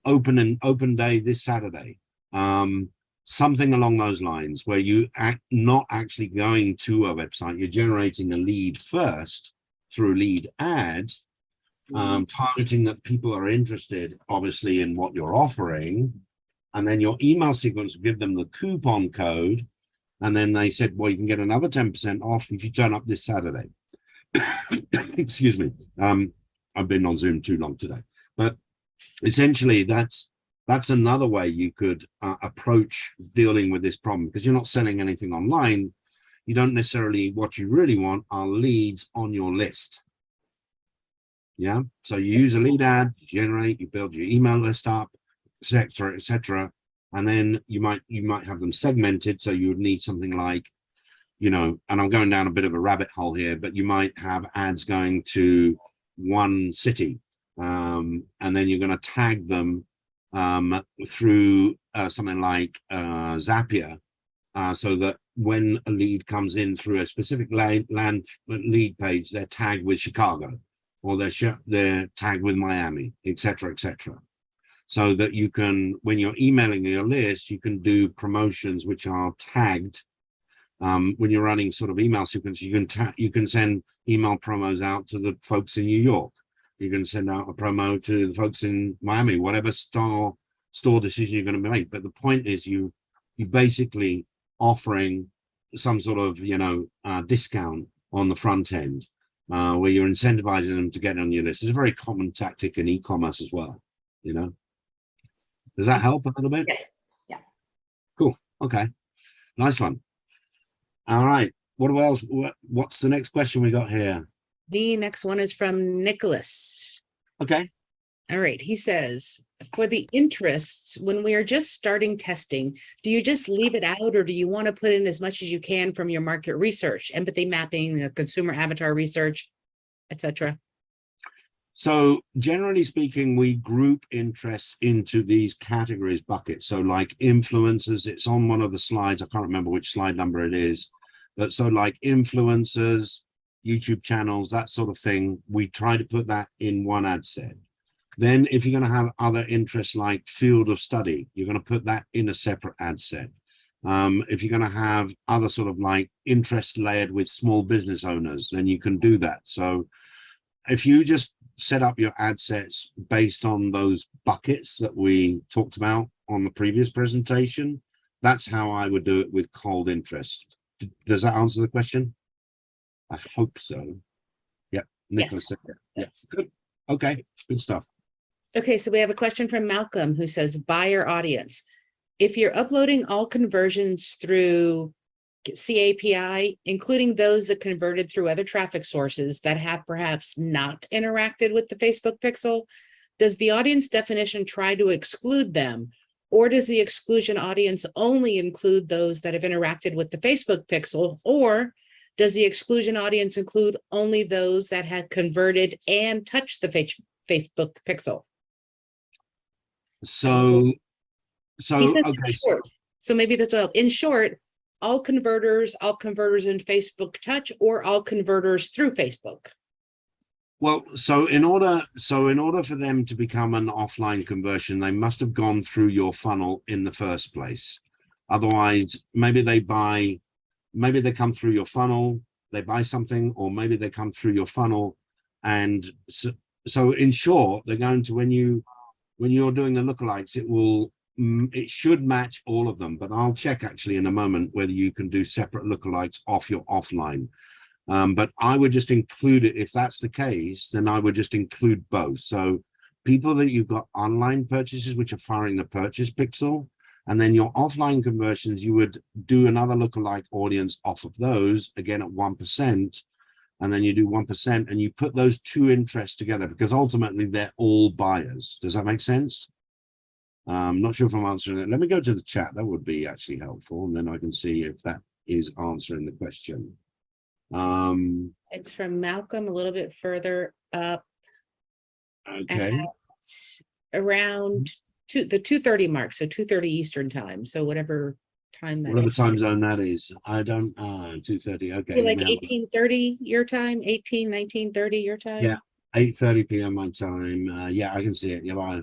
Open day this Saturday. Something along those lines, where you not actually going to a website, you're generating a lead first through lead ad, targeting that people are interested, obviously, in what you're offering. And then your email sequence will give them the coupon code. And then they said, well, you can get another 10% off if you turn up this Saturday. Excuse me. I've been on Zoom too long today. But essentially, that's another way you could approach dealing with this problem, because you're not selling anything online. You don't necessarily, what you really want are leads on your list. Yeah. So you use a lead ad, you build your email list up, etc., and then you might have them segmented. So you would need something like, and I'm going down a bit of a rabbit hole here, but you might have ads going to one city, and then you're going to tag them through something like Zapier, so that when a lead comes in through a specific land lead page, they're tagged with Chicago, or they're tagged with Miami, etc., so that you can, when you're emailing your list, you can do promotions which are tagged. When you're running sort of email sequence, you can send email promos out to the folks in New York. You can send out a promo to the folks in Miami, whatever store decision you're going to make. But the point is, you basically offering some sort of discount on the front end, where you're incentivizing them to get on your list. It's a very common tactic in e-commerce as well. Does that help a little bit? Yes. Yeah. Cool. Okay. Nice one. All right. What else? What's the next question we got here? The next one is from Nicholas. Okay. All right, he says, for the interests, when we are just starting testing, do you just leave it out or do you want to put in as much as you can from your market research, empathy mapping, consumer avatar research, etc.? So generally speaking, we group interests into these categories buckets. So like influencers, it's on one of the slides. I can't remember which slide number it is, but so like influencers, YouTube channels, that sort of thing, we try to put that in one ad set. Then if you're going to have other interests like field of study, you're going to put that in a separate ad set. If you're going to have other sort of like interest layered with small business owners, then you can do that. So if you just set up your ad sets based on those buckets that we talked about on the previous presentation, that's how I would do it with cold interest. Does that answer the question? I hope so. Yep. Nicholas said that. Yes. Good. Okay. Good stuff. Okay, so we have a question from Malcolm who says, buyer audience. If you're uploading all conversions through CAPI, including those that converted through other traffic sources that have perhaps not interacted with the Facebook pixel, does the audience definition try to exclude them? Or does the exclusion audience only include those that have interacted with the Facebook pixel? Or does the exclusion audience include only those that had converted and touched the Facebook pixel? So He says in okay. short. So maybe that's all. In short, all converters in Facebook touch, or all converters through Facebook. Well, so in order for them to become an offline conversion, they must have gone through your funnel in the first place. Otherwise, maybe they come through your funnel, they buy something, or maybe they come through your funnel. And so in short, they're going to, when you're doing the lookalikes, it should match all of them, but I'll check actually in a moment whether you can do separate lookalikes off your offline. But I would just include it. If that's the case, then I would just include both. So people that you've got online purchases, which are firing the purchase pixel, and then your offline conversions, you would do another lookalike audience off of those, again at 1%. And then you do 1% and you put those two interests together because ultimately they're all buyers. Does that make sense? I'm not sure if I'm answering it. Let me go to the chat. That would be actually helpful. And then I can see if that is answering the question. It's from Malcolm a little bit further up. Okay. Around the 2:30 mark. So 2:30 Eastern time. So whatever time that Whatever is. time zone that is. I don't 2:30. Okay. Like now- 18:30 your time, 19:30 your time. Yeah. 8:30 p.m. my time. Yeah, I can see it. Yeah.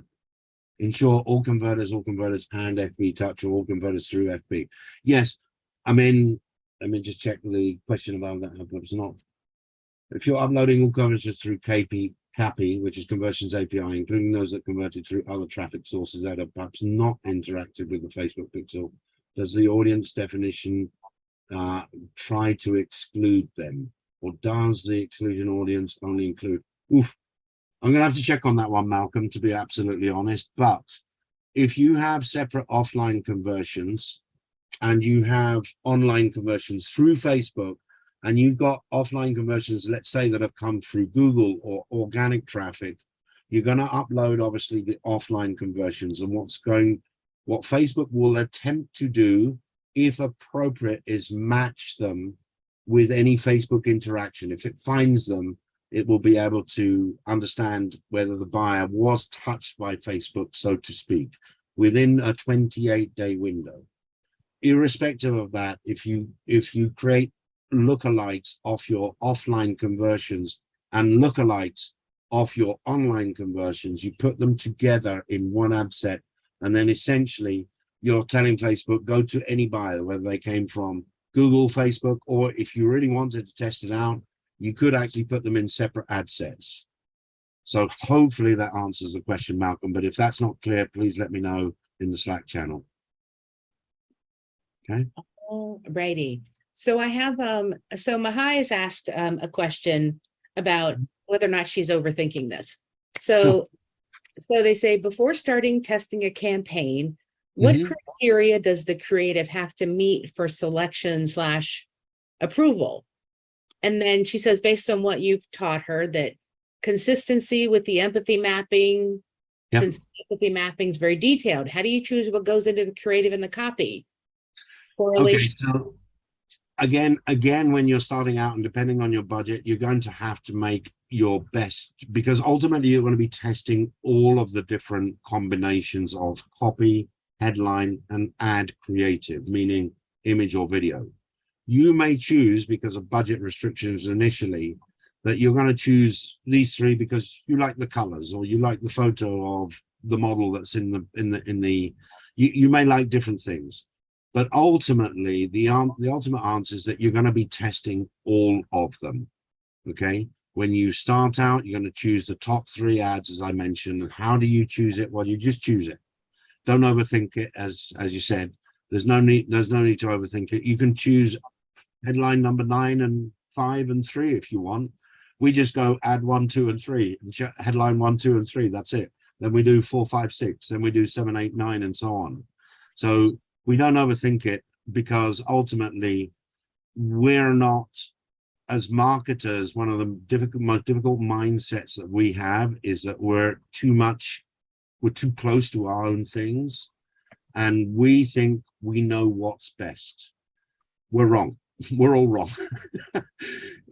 Ensure all converters and FB touch, or all converters through FB. Yes. I mean, let me just check the question about that. It's not. If you're uploading all conversions through CAPI, which is Conversions API, including those that converted through other traffic sources that are perhaps not interactive with the Facebook pixel, does the audience definition try to exclude them, or does the exclusion audience only include? Oof, I'm gonna have to check on that one, Malcolm, to be absolutely honest. But if you have separate offline conversions and you have online conversions through Facebook, and you've got offline conversions, let's say, that have come through Google or organic traffic, you're going to upload obviously the offline conversions. And what Facebook will attempt to do, if appropriate, is match them with any Facebook interaction. If it finds them, it will be able to understand whether the buyer was touched by Facebook, so to speak, within a 28-day window. Irrespective of that, if you create lookalikes off your offline conversions and lookalikes off your online conversions, you put them together in one ad set, and then essentially you're telling Facebook, go to any buyer, whether they came from Google, Facebook, or if you really wanted to test it out, you could actually put them in separate ad sets. So hopefully that answers the question, Malcolm, but if that's not clear, please let me know in the Slack channel. Okay. Alrighty. So I have so Mahai has asked a question about whether or not she's overthinking this. So they say, before starting testing a campaign, what criteria does the creative have to meet for selection / approval? And then she says, based on what you've taught her, that consistency with the empathy mapping, Yep. since empathy mapping is very detailed, how do you choose what goes into the creative and the copy? Correlation. Okay, so again, when you're starting out and depending on your budget, you're going to have to make your best, because ultimately you're going to be testing all of the different combinations of copy, headline, and ad creative, meaning image or video. You may choose, because of budget restrictions initially, that you're going to choose these three because you like the colors or you like the photo of the model that's in the you may like different things. But ultimately, the ultimate answer is that you're going to be testing all of them. Okay. When you start out, you're going to choose the top 3 ads, as I mentioned. And how do you choose it? Well, you just choose it. Don't overthink it. As you said, there's no need to overthink it. You can choose headline number 9 and 5 and 3 if you want. We just go add 1, 2, and 3, and headline 1, 2, and 3. That's it. Then we do 4, 5, 6. Then we do 7, 8, 9, and so on. So we don't overthink it, because ultimately we're not, as marketers, one of the most difficult mindsets that we have is that we're too close to our own things, and we think we know what's best. We're wrong. We're all wrong.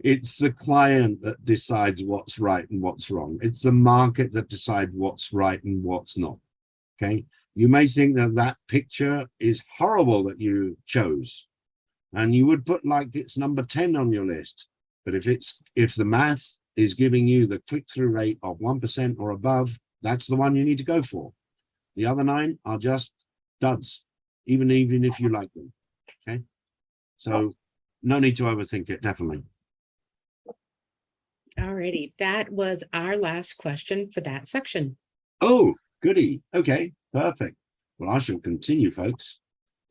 It's the client that decides what's right and what's wrong. It's the market that decides what's right and what's not. Okay. You may think that that picture is horrible that you chose, and you would put like it's number 10 on your list. But if the math is giving you the click-through rate of 1% or above, that's the one you need to go for. The other 9 are just duds, even if you like them. Okay. So no need to overthink it, definitely. Alrighty, that was our last question for that section. Oh, goody. Okay, perfect. Well, I shall continue, folks,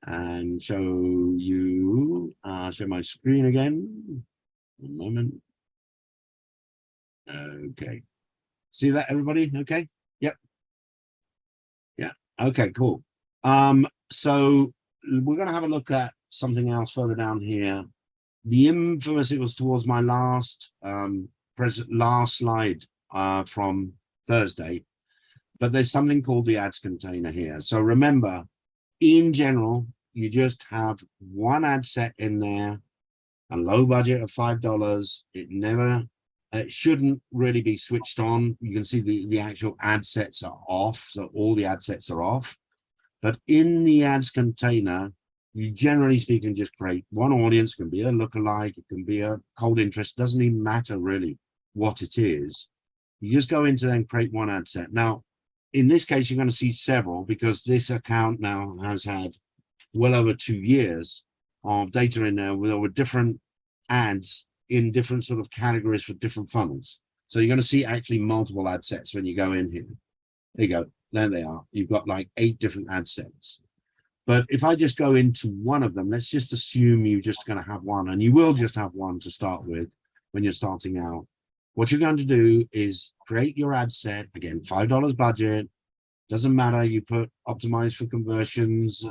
and show my screen again. One moment. Okay. See that, everybody? Okay. Yep. Yeah. Okay, cool. So we're going to have a look at something else further down here. The infamous, it was towards my last slide from Thursday, but there's something called the ads container here. So remember, in general, you just have one ad set in there, a low budget of $5. It shouldn't really be switched on. You can see the actual ad sets are off, so all the ad sets are off. But in the ads container, you generally speaking just create one audience. Can be a lookalike, it can be a cold interest, doesn't even matter really what it is. You just go into then create one ad set. Now, in this case, you're going to see several, because this account now has had well over 2 years of data in there with different ads in different sort of categories for different funnels. So you're going to see actually multiple ad sets when you go in here. There you go. There they are. You've got like 8 different ad sets. But if I just go into one of them, let's just assume you're just going to have one, and you will just have one to start with when you're starting out. What you're going to do is create your ad set. Again, $5 budget. Doesn't matter. You put optimize for conversions.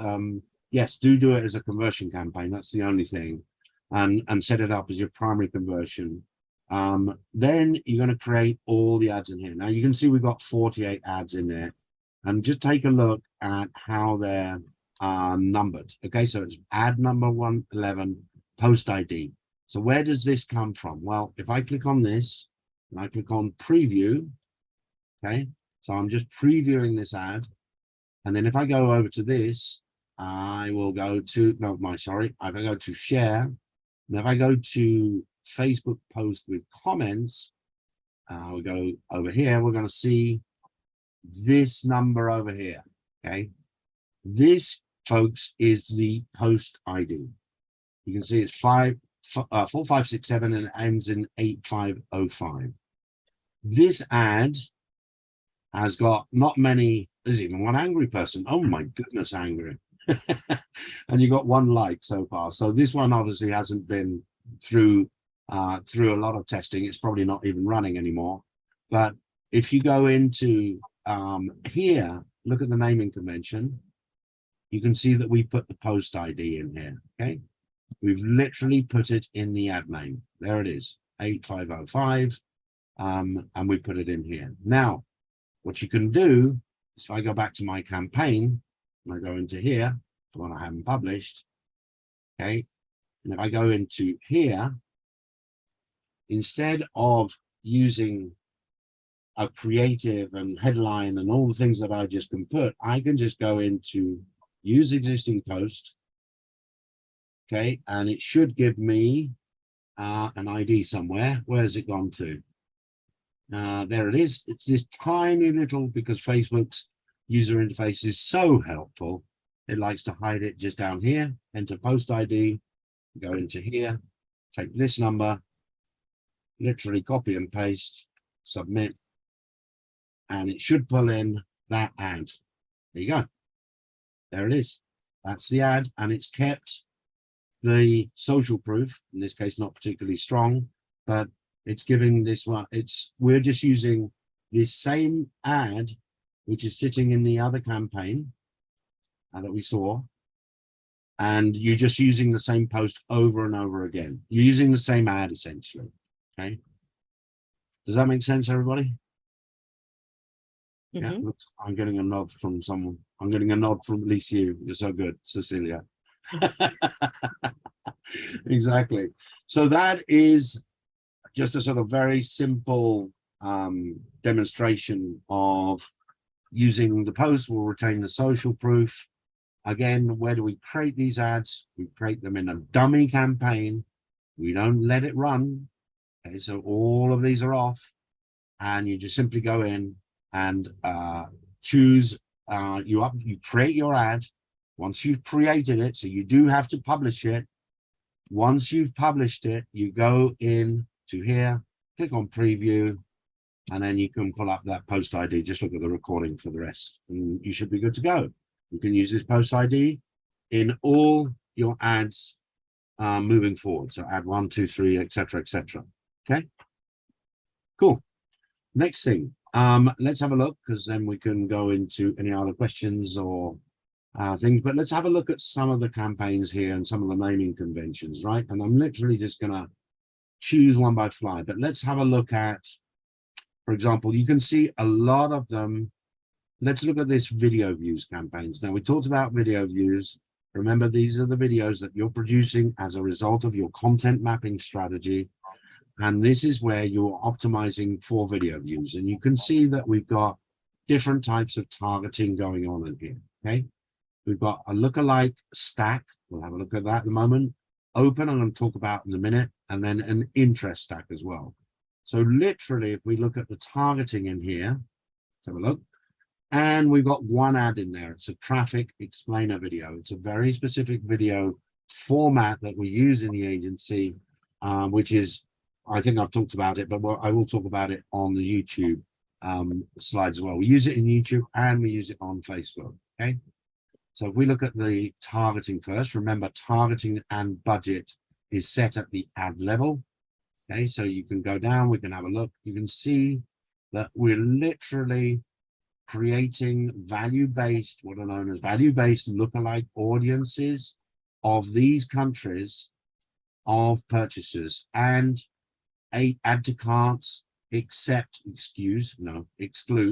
Yes, do it as a conversion campaign. That's the only thing. And set it up as your primary conversion. Then you're going to create all the ads in here. Now you can see we've got 48 ads in there, and just take a look at how they're numbered. Okay, so it's ad number 111, post ID. So where does this come from? Well, if I click on this and I click on preview, okay, so I'm just previewing this ad, and then if I go over to this, I will go to if I go to share, and if I go to Facebook post with comments, we go over here, we're going to see this number over here. Okay, this, folks, is the post ID. You can see it's 4567 and it ends in 8505. This ad has got not many. There's even one angry person. Oh my goodness, angry. And you got 1 like so far. So this one obviously hasn't been through a lot of testing. It's probably not even running anymore. But if you go into here, look at the naming convention, you can see that we put the post ID in here. Okay, We've literally put it in the ad name. There it is, 8505. And we put it in here. Now, what you can do is if I go back to my campaign and I go into here, the one I haven't published, okay, and if I go into here, instead of using a creative and headline and all the things that I just can put, I can just go into use existing post, okay, and it should give me an ID somewhere. Where has it gone to? There it is. It's this tiny little, because Facebook's user interface is so helpful, it likes to hide it just down here. Enter post ID, go into here, take this number, literally copy and paste, submit, and it should pull in that ad. There you go. There it is. That's the ad, and it's kept the social proof, in this case not particularly strong, but it's giving this one, we're just using this same ad which is sitting in the other campaign that we saw, and you're just using the same post over and over again. You're using the same ad essentially. Okay, does that make sense, everybody? Yeah, looks, I'm getting a nod from someone. I'm getting a nod from at least you. You're so good, Cecilia. Exactly. So that is just a sort of very simple demonstration of using the post. Will retain the social proof. Again, where do we create these ads? We create them in a dummy campaign. We don't let it run. Okay, so all of these are off, and you just simply go in and choose you create your ad. Once you've created it, so you do have to publish it. Once you've published it, you go in to here, click on preview, and then you can pull up that post ID. Just look at the recording for the rest, and you should be good to go. You can use this post ID in all your ads moving forward. So ad 1, 2, 3, etc., etc. Okay, cool. Next thing, let's have a look, because then we can go into any other questions or things, but let's have a look at some of the campaigns here and some of the naming conventions, right? And I'm literally just gonna choose one by fly, but let's have a look at, for example, you can see a lot of them. Let's look at this video views campaigns. Now, we talked about video views. Remember, these are the videos that you're producing as a result of your content mapping strategy. And this is where you're optimizing for video views. And you can see that we've got different types of targeting going on in here, okay? We've got a lookalike stack. We'll have a look at that in a moment. Open, I'm going to talk about in a minute, and then an interest stack as well. So literally, if we look at the targeting in here, let's have a look. And we've got one ad in there. It's a traffic explainer video. It's a very specific video format that we use in the agency, which is, I think I've talked about it, but I will talk about it on the YouTube slides as well. We use it in YouTube and we use it on Facebook, okay? So if we look at the targeting first, remember targeting and budget is set at the ad level, okay? So you can go down, we can have a look. You can see that we're literally creating value-based, what are known as value-based lookalike audiences of these countries of purchasers, and add to carts, exclude,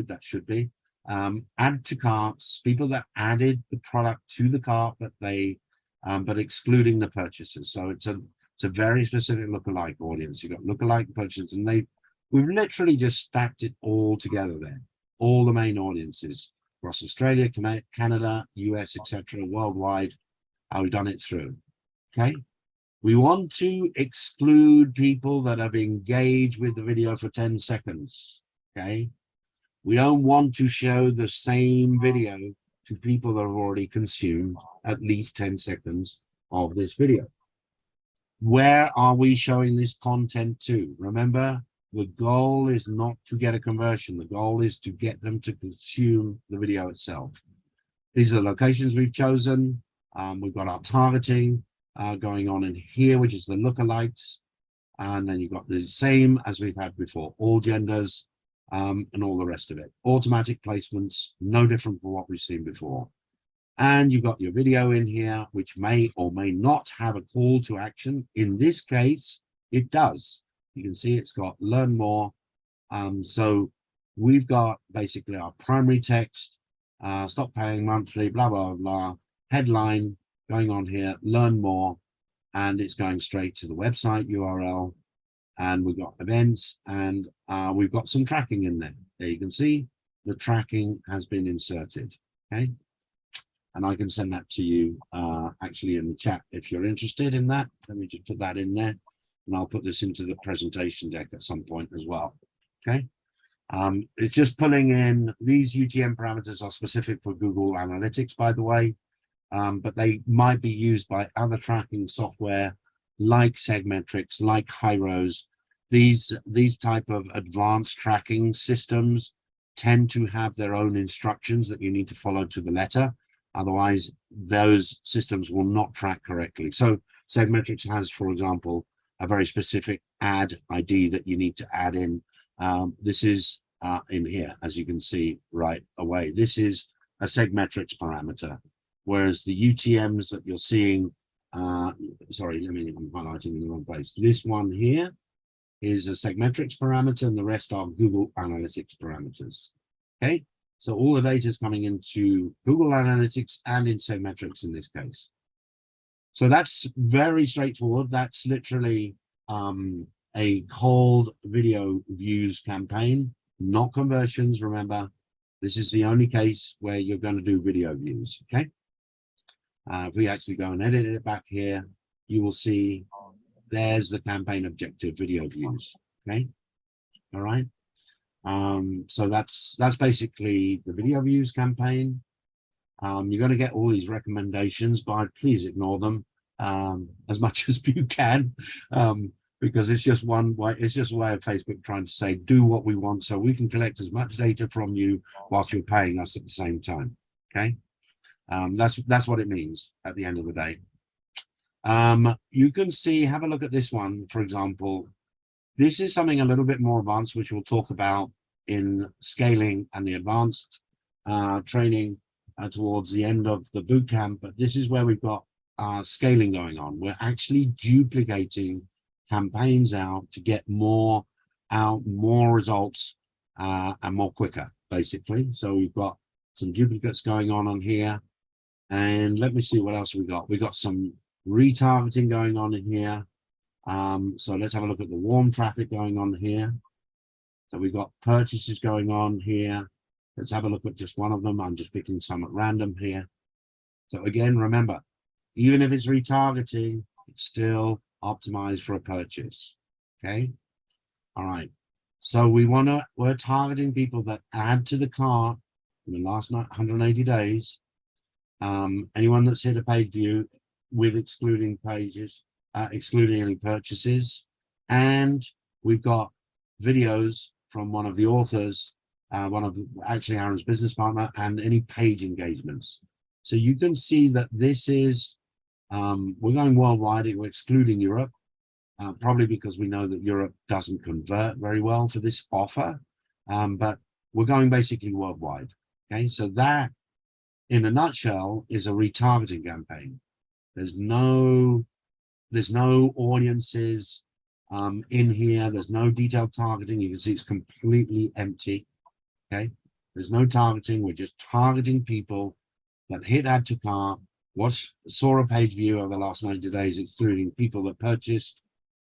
that should be, add to carts, people that added the product to the cart, but they, but excluding the purchasers. So it's a very specific lookalike audience. You've got lookalike purchasers, and we've literally just stacked it all together there. All the main audiences across Australia, Canada, US, etc., worldwide. We've done it through. Okay. We want to exclude people that have engaged with the video for 10 seconds. Okay. We don't want to show the same video to people that have already consumed at least 10 seconds of this video. Where are we showing this content to? Remember, the goal is not to get a conversion. The goal is to get them to consume the video itself. These are the locations we've chosen. We've got our targeting going on in here, which is the lookalikes. And then you've got the same as we've had before, all genders and all the rest of it. Automatic placements, no different from what we've seen before. And you've got your video in here, which may or may not have a call to action. In this case, it does. You can see it's got learn more. So we've got basically our primary text, stop paying monthly, blah, blah, blah, headline going on here, learn more, and it's going straight to the website URL. And we've got events, and we've got some tracking in there. There you can see the tracking has been inserted, okay? And I can send that to you actually in the chat if you're interested in that. Let me just put that in there, and I'll put this into the presentation deck at some point as well, okay? It's just pulling in, these UTM parameters are specific for Google Analytics, by the way, but they might be used by other tracking software like Segmetrics, like Hyros. These type of advanced tracking systems tend to have their own instructions that you need to follow to the letter. Otherwise, those systems will not track correctly. So Segmetrics has, for example, a very specific ad ID that you need to add in. This is in here, as you can see right away. This is a Segmetrics parameter, whereas the UTMs that you're seeing, sorry, I'm highlighting in the wrong place. This one here is a Segmetrics parameter, and the rest are Google Analytics parameters. Okay, so all the data is coming into Google Analytics and in Segmetrics in this case. So that's very straightforward. That's literally a cold video views campaign, not conversions. Remember, this is the only case where you're going to do video views. Okay. If we actually go and edit it back here, you will see there's the campaign objective video views. Okay. All right. So that's basically the video views campaign. You're going to get all these recommendations, but please ignore them as much as you can, because it's just one way. It's just a way of Facebook trying to say, do what we want so we can collect as much data from you whilst you're paying us at the same time. Okay. That's what it means at the end of the day. You can see, have a look at this one, for example. This is something a little bit more advanced, which we'll talk about in scaling and the advanced training towards the end of the boot camp. But this is where we've got scaling going on. We're actually duplicating campaigns out to get more results and more quicker, basically. So we've got some duplicates going on here. And let me see what else we got. We got some retargeting going on in here. So let's have a look at the warm traffic going on here. So we've got purchases going on here. Let's have a look at just one of them. I'm just picking some at random here. So again, remember, even if it's retargeting, it's still optimized for a purchase. Okay. All right. So we're targeting people that add to the cart in the last 180 days. Anyone that's hit a page view with excluding pages, excluding any purchases. And we've got videos from one of the authors, actually Aaron's business partner, and any page engagements. So you can see that this is, we're going worldwide, we're excluding Europe, probably because we know that Europe doesn't convert very well for this offer, but we're going basically worldwide. Okay, so that in a nutshell is a retargeting campaign. There's no audiences in here. There's no detailed targeting. You can see it's completely empty. Okay, there's no targeting. We're just targeting people that hit add to cart, saw a page view over the last 90 days, excluding people that purchased,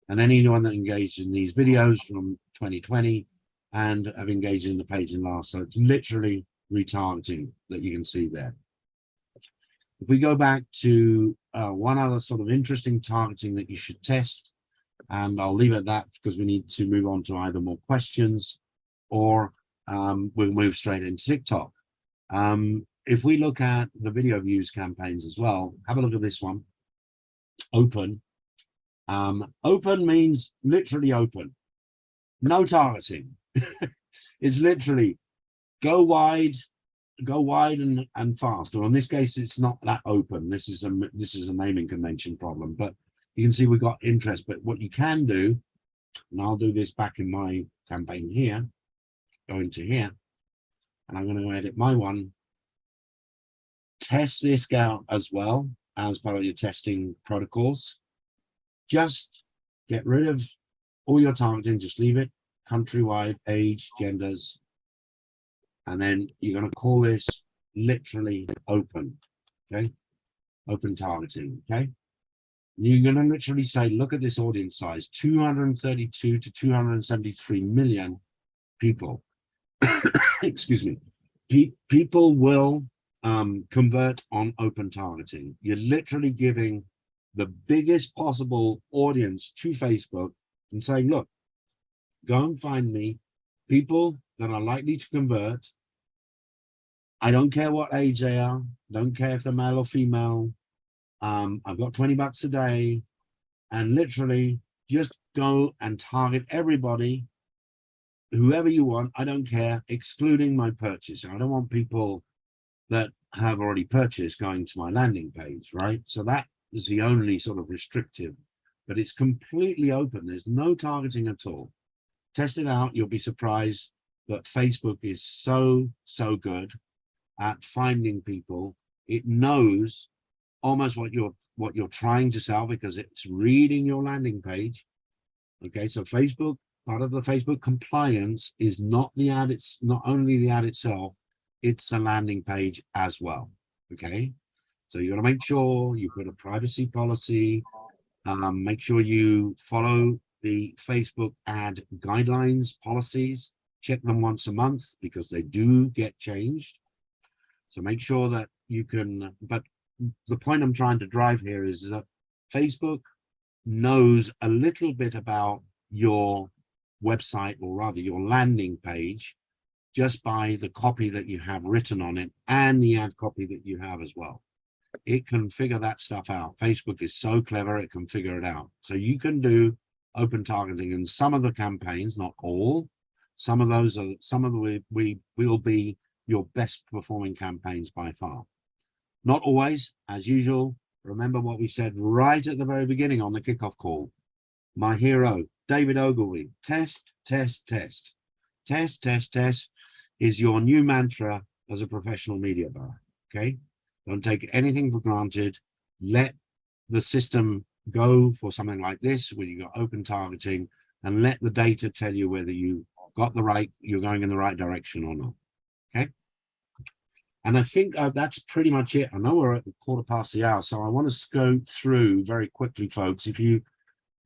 and anyone that engaged in these videos from 2020 and have engaged in the page in last. So it's literally retargeting that you can see there. If we go back to one other sort of interesting targeting that you should test, and I'll leave it at that because we need to move on to either more questions or we'll move straight into TikTok. If we look at the video views campaigns as well, have a look at this one. Open. Open means literally open. No targeting. It's literally go wide and fast. Or in this case, it's not that open. This is a naming convention problem, but you can see we've got interest. But what you can do, and I'll do this back in my campaign here, go into here, and I'm going to edit my one. test this out as well as part of your testing protocols. Just get rid of all your targeting, just leave it countrywide, age, genders, and then you're going to call this literally open, okay? Open targeting, okay? You're going to literally say, look at this audience size, 232 to 273 million people. Excuse me. People will convert on open targeting. You're literally giving the biggest possible audience to Facebook and saying, look, go and find me people that are likely to convert. I don't care what age they are. Don't care if they're male or female. I've got $20 a day, and literally just go and target everybody, whoever you want. I don't care, excluding my purchaser. I don't want people that have already purchased going to my landing page, right? So that is the only sort of restrictive, but it's completely open. There's no targeting at all. Test it out. You'll be surprised that Facebook is so good at finding people. It knows almost what you're trying to sell because it's reading your landing page. Okay, so Facebook, part of the Facebook compliance is not the ad, it's not only the ad itself, it's the landing page as well. Okay, so you got to make sure you put a privacy policy, make sure you follow the Facebook ad guidelines, policies, check them once a month because they do get changed. So make sure that you can, but the point I'm trying to drive here is that Facebook knows a little bit about your website, or rather your landing page, just by the copy that you have written on it and the ad copy that you have as well. It can figure that stuff out. Facebook is so clever, it can figure it out. So you can do open targeting in some of the campaigns, not all. Some of those are, some of the will be your best performing campaigns by far. Not always, as usual. Remember what we said right at the very beginning on the kickoff call. My hero, David Ogilvy, test, test, test. Test, test, test is your new mantra as a professional media buyer, okay? Don't take anything for granted. Let the system go for something like this, where you got open targeting, and let the data tell you whether you got the right, you're going in the right direction or not, okay? And I think that's pretty much it. I know we're at 1:15, so I want to scope through very quickly, folks. If you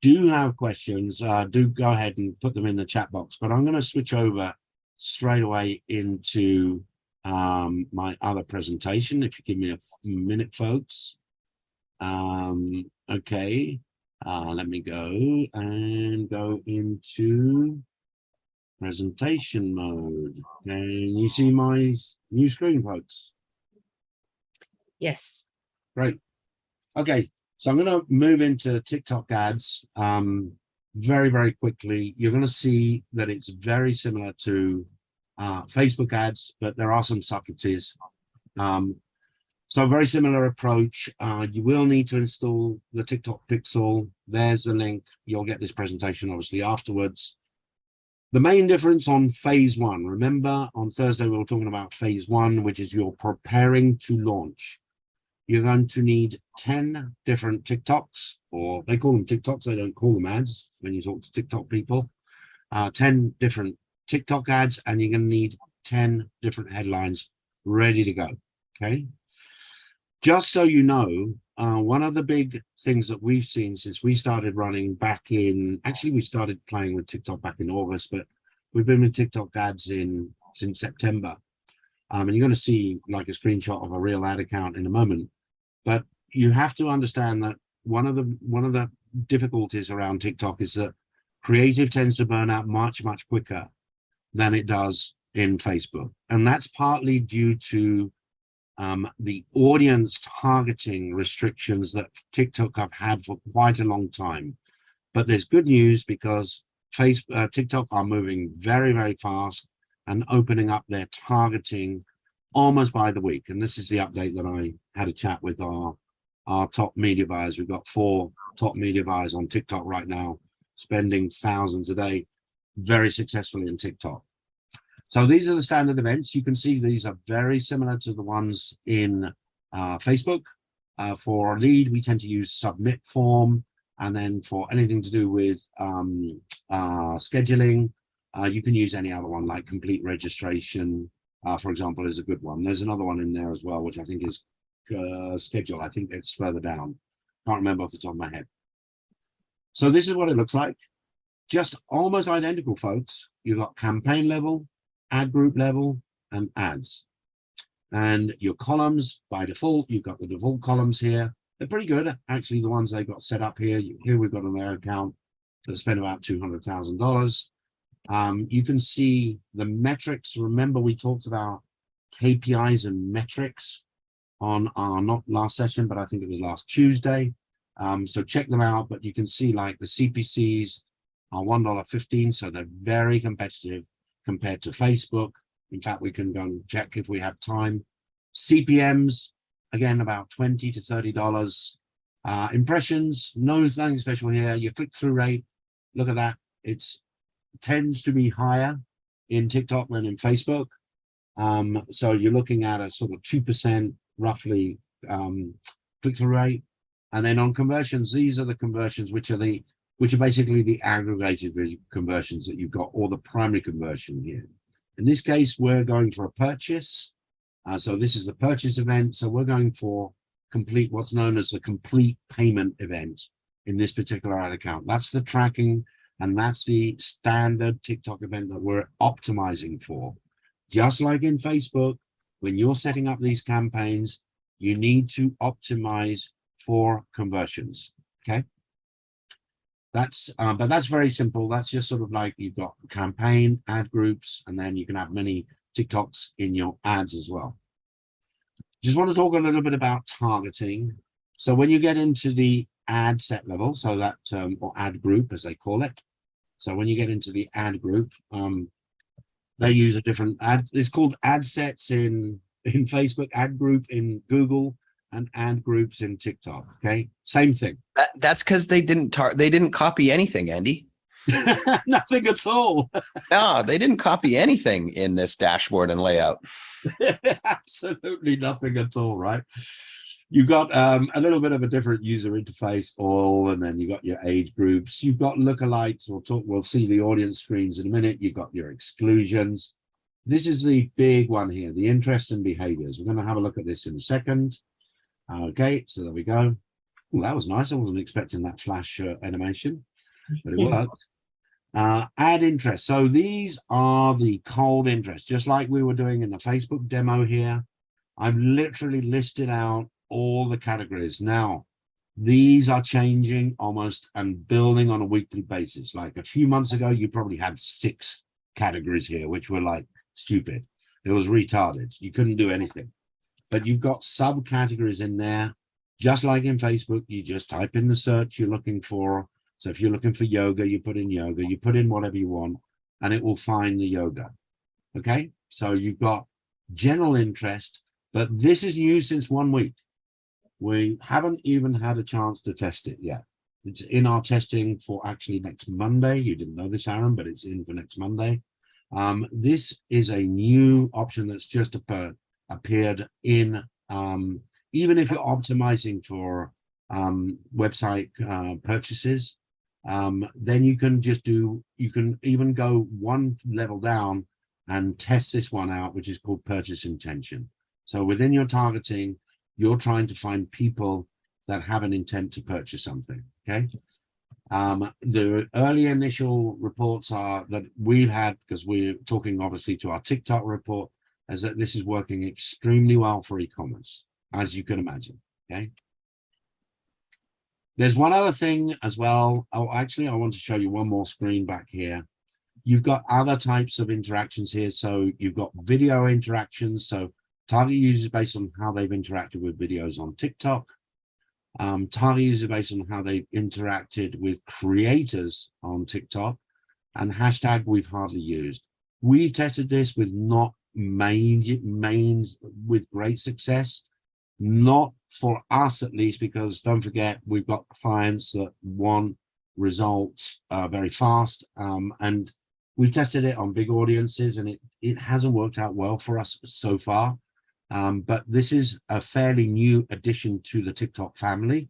do have questions, do go ahead and put them in the chat box. But I'm going to switch over straight away into my other presentation. If you give me a minute, folks. Okay, let me go into presentation mode. Can you see my new screen, folks? Yes. Great. Okay, so I'm going to move into TikTok ads very, very quickly. You're going to see that it's very similar to Facebook ads, but there are some subtleties. So very similar approach. You will need to install the TikTok Pixel. There's the link. You'll get this presentation obviously afterwards. The main difference on phase one, remember on Thursday we were talking about phase one, which is you're preparing to launch. You're going to need 10 different TikToks, or they call them TikToks, they don't call them ads when you talk to TikTok people. 10 different TikTok ads, and you're going to need 10 different headlines ready to go, okay? Just so you know, one of the big things that we've seen since we started running back in, actually we started playing with TikTok back in August, but we've been with TikTok ads since September. And you're going to see like a screenshot of a real ad account in a moment. But you have to understand that one of the difficulties around TikTok is that creative tends to burn out much, much quicker than it does in Facebook. And that's partly due to the audience targeting restrictions that TikTok have had for quite a long time. But there's good news because TikTok are moving very, very fast and opening up their targeting almost by the week. And this is the update that I had a chat with our top media buyers. We've got 4 top media buyers on TikTok right now, spending thousands a day, very successfully in TikTok. So these are the standard events. You can see these are very similar to the ones in Facebook. For a lead, we tend to use submit form. And then for anything to do with scheduling, you can use any other one like complete registration, for example, is a good one. There's another one in there as well, which I think is schedule. I think it's further down. Can't remember off the top of my head. So this is what it looks like. Just almost identical, folks. You've got campaign level, ad group level, and ads. And your columns, by default, you've got the default columns here. They're pretty good, actually, the ones they've got set up here. Here we've got on their account that spent about $200,000. You can see the metrics. Remember, we talked about KPIs and metrics on our, not last session, but I think it was last Tuesday. So check them out, but you can see like the CPCs are $1.15, so they're very competitive compared to Facebook. In fact, we can go and check if we have time. CPMs, again, about $20 to $30. Impressions, nothing special here. Your click-through rate, look at that. It tends to be higher in TikTok than in Facebook. So you're looking at a sort of 2% roughly click-through rate. And then on conversions, these are the conversions which are basically the aggregated conversions that you've got, or the primary conversion here. In this case, we're going for a purchase. So this is the purchase event. So we're going for complete, what's known as the complete payment event in this particular ad account. That's the tracking, and that's the standard TikTok event that we're optimizing for. Just like in Facebook, when you're setting up these campaigns, you need to optimize for conversions. Okay. But that's very simple. That's just sort of like you've got campaign, ad groups, and then you can have many TikToks in your ads as well. Just want to talk a little bit about targeting. So when you get into the ad set level, so that, or ad group as they call it. So when you get into the ad group, they use a different ad. It's called ad sets in Facebook, ad group in Google, and ad groups in TikTok. Okay, same thing. That's because they didn't copy anything, Andy. Nothing at all. No, they didn't copy anything in this dashboard and layout. Absolutely nothing at all, right? You've got a little bit of a different user interface, all, and then you've got your age groups. You've got lookalikes. We'll see the audience screens in a minute. You've got your exclusions. This is the big one here, the interests and behaviors. We're going to have a look at this in a second. Okay, so there we go. Well, that was nice. I wasn't expecting that flash animation, but it worked. Add interest. So these are the cold interest, just like we were doing in the Facebook demo here. I've literally listed out all the categories. Now, these are changing almost and building on a weekly basis. Like a few months ago, you probably had 6 categories here, which were like stupid. It was retarded. You couldn't do anything. But you've got subcategories in there, just like in Facebook. You just type in the search you're looking for. So if you're looking for yoga, you put in yoga, you put in whatever you want, and it will find the yoga. Okay, so you've got general interest, but this is new since 1 week. We haven't even had a chance to test it yet. It's in our testing for actually next Monday. You didn't know this, Aaron, but it's in for next Monday. This is a new option that's just appeared in, even if you're optimizing for website purchases, then you can even go one level down and test this one out, which is called purchase intention. So within your targeting, you're trying to find people that have an intent to purchase something. Okay. The early initial reports are that we've had, because we're talking obviously to our TikTok report, is that this is working extremely well for e-commerce, as you can imagine. Okay. There's one other thing as well. Oh, actually, I want to show you one more screen back here. You've got other types of interactions here. So you've got video interactions. So target users based on how they've interacted with videos on TikTok. Target users based on how they've interacted with creators on TikTok. And hashtag we've hardly used. We tested this with not mains with great success. Not for us, at least, because don't forget, we've got clients that want results very fast. And we've tested it on big audiences, and it hasn't worked out well for us so far. But this is a fairly new addition to the TikTok family.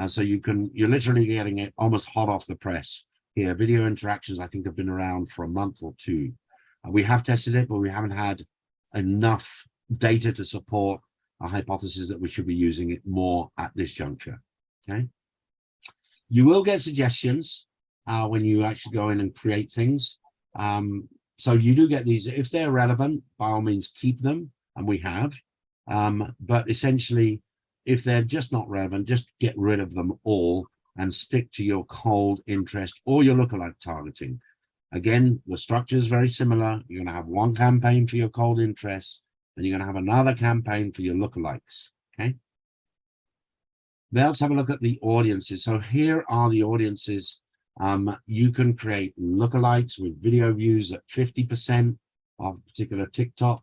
So you're literally getting it almost hot off the press here. Video interactions, I think, have been around for a month or two. We have tested it, but we haven't had enough data to support a hypothesis that we should be using it more at this juncture. Okay. You will get suggestions when you actually go in and create things. So you do get these. If they're relevant, by all means, keep them, and we have. But essentially, if they're just not relevant, just get rid of them all and stick to your cold interest or your lookalike targeting. Again, the structure is very similar. You're going to have one campaign for your cold interest, and you're going to have another campaign for your lookalikes. Okay. Now let's have a look at the audiences. So here are the audiences. You can create lookalikes with video views at 50% of a particular TikTok.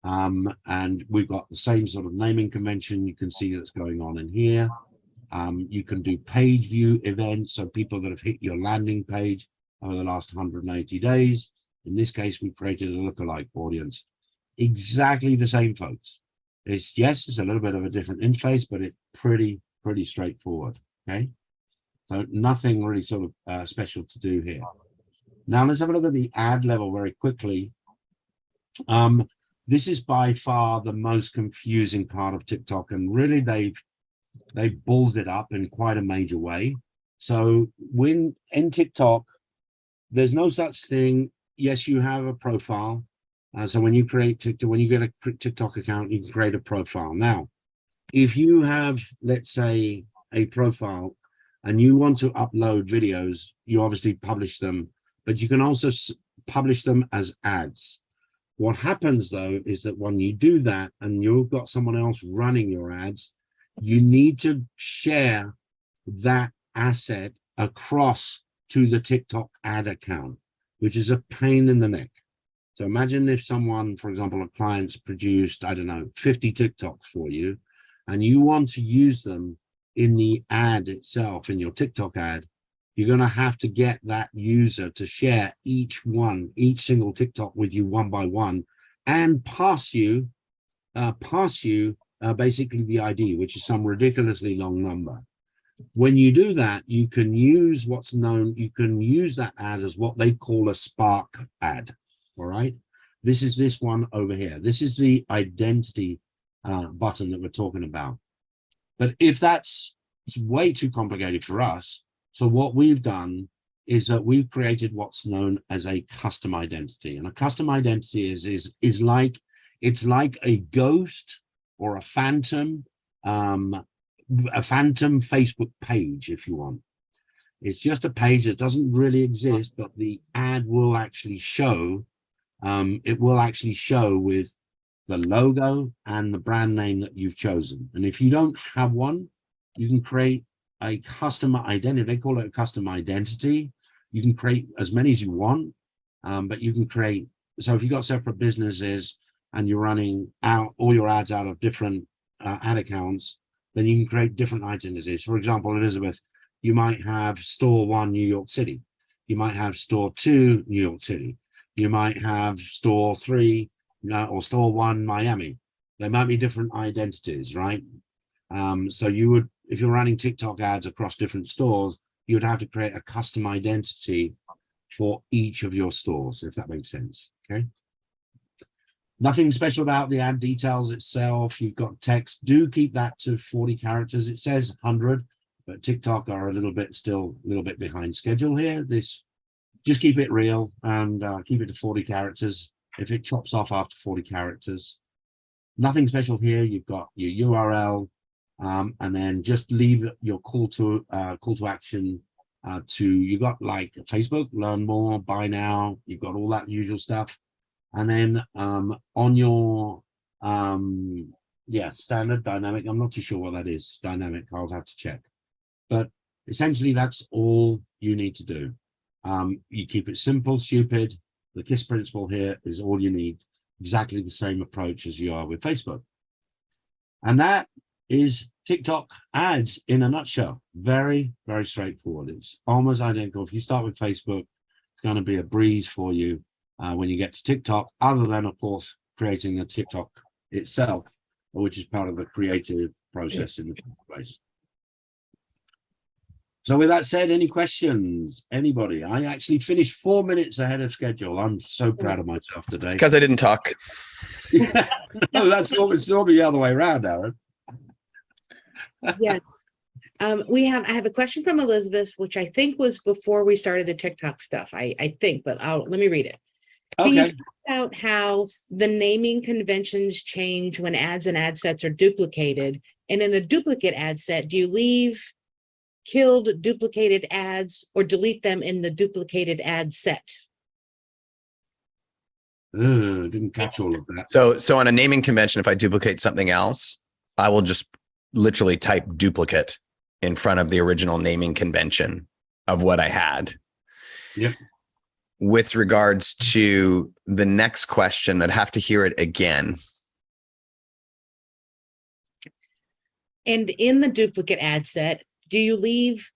And we've got the same sort of naming convention you can see that's going on in here. You can do page view events, so people that have hit your landing page over the last 180 days. In this case, we created a lookalike audience. Exactly the same, folks. It's a little bit of a different interface, but it's pretty straightforward. Okay, so nothing really sort of special to do here. Now let's have a look at the ad level very quickly. This is by far the most confusing part of TikTok, and really they've ballsed it up in quite a major way. So when in TikTok, there's no such thing. Yes, you have a profile. So when you create TikTok, when you get a TikTok account, you can create a profile. Now, if you have, let's say, a profile and you want to upload videos, you obviously publish them, but you can also publish them as ads. What happens, though, is that when you do that and you've got someone else running your ads, you need to share that asset across to the TikTok ad account, which is a pain in the neck. So imagine if someone, for example, a client's produced, I don't know, 50 TikToks for you, and you want to use them in the ad itself, in your TikTok ad, you're going to have to get that user to share each single TikTok with you one by one, and pass you basically the ID, which is some ridiculously long number. When you do that, you can use that ad as what they call a Spark ad. All right, this is this one over here. This is the identity button that we're talking about. But if it's way too complicated for us, so what we've done is that we've created what's known as a custom identity. And a custom identity is like, it's like a ghost or a phantom Facebook page, if you want. It's just a page that doesn't really exist, but the ad will actually show. It will actually show with the logo and the brand name that you've chosen. And if you don't have one, you can create a custom identity. They call it a custom identity. You can create as many as you want, but you can create. So if you've got separate businesses and you're running out all your ads out of different ad accounts, then you can create different identities. For example, Elizabeth, you might have store 1 New York City. You might have store 2 New York City. You might have store 3 or store 1 Miami. There might be different identities, right? So you would, if you're running TikTok ads across different stores, you would have to create a custom identity for each of your stores, if that makes sense. Okay. Nothing special about the ad details itself. You've got text. Do keep that to 40 characters. It says 100, but TikTok are still a little bit behind schedule here. Just keep it real and keep it to 40 characters. If it chops off after 40 characters, nothing special here. You've got your URL, and then just leave your call to action you got like Facebook, learn more, buy now. You've got all that usual stuff. And then on your standard dynamic, I'm not too sure what that is. Dynamic, I'll have to check. But essentially, that's all you need to do. You keep it simple, stupid. The KISS principle here is all you need. Exactly the same approach as you are with Facebook. And that is TikTok ads in a nutshell. Very, very straightforward. It's almost identical. If you start with Facebook, it's going to be a breeze for you when you get to TikTok, other than, of course, creating a TikTok itself, which is part of the creative process in the first place. So with that said, any questions? Anybody? I actually finished 4 minutes ahead of schedule. I'm so proud of myself today. Because I didn't talk. No, that's always the other way around, Aaron. Yes. I have a question from Elizabeth, which I think was before we started the TikTok stuff. I think, but let me read it. Can you Okay. talk about how the naming conventions change when ads and ad sets are duplicated? And in a duplicate ad set, do you leave killed duplicated ads or delete them in the duplicated ad set? Didn't catch all of that. So on a naming convention, if I duplicate something else, I will just literally type duplicate in front of the original naming convention of what I had. Yep. With regards to the next question, I'd have to hear it again. And in the duplicate ad set, do you leave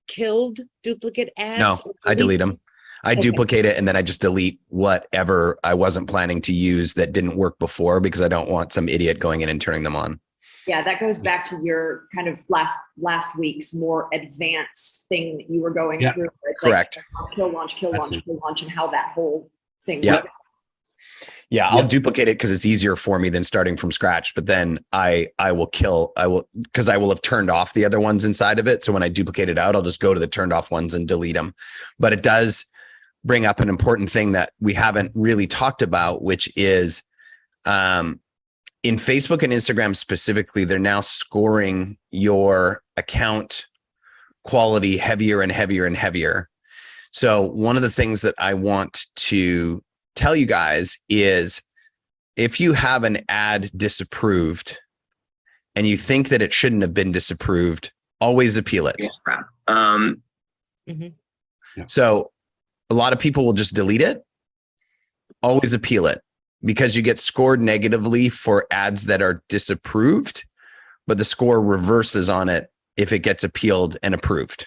killed duplicate ads? No, or I delete them. I Okay. duplicate it and then I just delete whatever I wasn't planning to use that didn't work before, because I don't want some idiot going in and turning them on. Yeah, that goes back to your kind of last week's more advanced thing that you were going Yeah, through. It's correct. Like kill launch, and how that whole thing Yeah. works. Yeah, I'll Yep. duplicate it because it's easier for me than starting from scratch. But then I will because I will have turned off the other ones inside of it. So when I duplicate it out, I'll just go to the turned off ones and delete them. But it does bring up an important thing that we haven't really talked about, which is in Facebook and Instagram specifically, they're now scoring your account quality heavier and heavier and heavier. So one of the things that I want to tell you guys is, if you have an ad disapproved and you think that it shouldn't have been disapproved, always appeal it. So a lot of people will just delete it. Always appeal it, because you get scored negatively for ads that are disapproved, but the score reverses on it if it gets appealed and approved.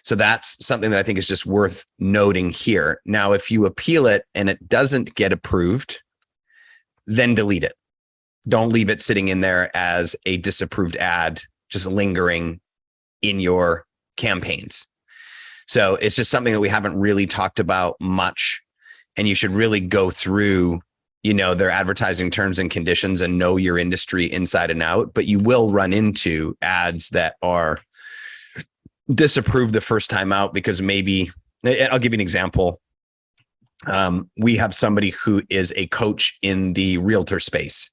So that's something that I think is just worth noting here. Now, if you appeal it and it doesn't get approved, then delete it. Don't leave it sitting in there as a disapproved ad, just lingering in your campaigns. So it's just something that we haven't really talked about much. And you should really go through, their advertising terms and conditions and know your industry inside and out. But you will run into ads that are disapproved the first time out, because maybe, I'll give you an example. We have somebody who is a coach in the realtor space.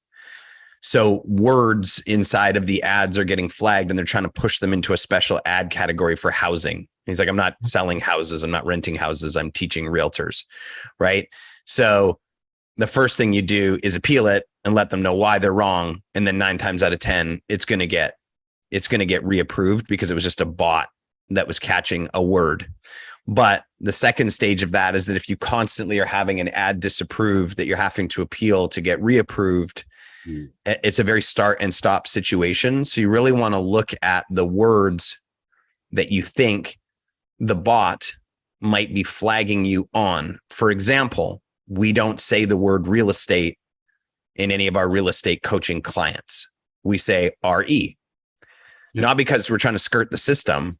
So words inside of the ads are getting flagged and they're trying to push them into a special ad category for housing. He's like, I'm not selling houses. I'm not renting houses. I'm teaching realtors. Right. So the first thing you do is appeal it and let them know why they're wrong. And then 9 times out of 10, it's going to get reapproved because it was just a bot that was catching a word. But the second stage of that is that if you constantly are having an ad disapproved that you're having to appeal to get reapproved, it's a very start and stop situation. So you really want to look at the words that you think the bot might be flagging you on. For example, we don't say the word real estate in any of our real estate coaching clients. We say RE, not because we're trying to skirt the system,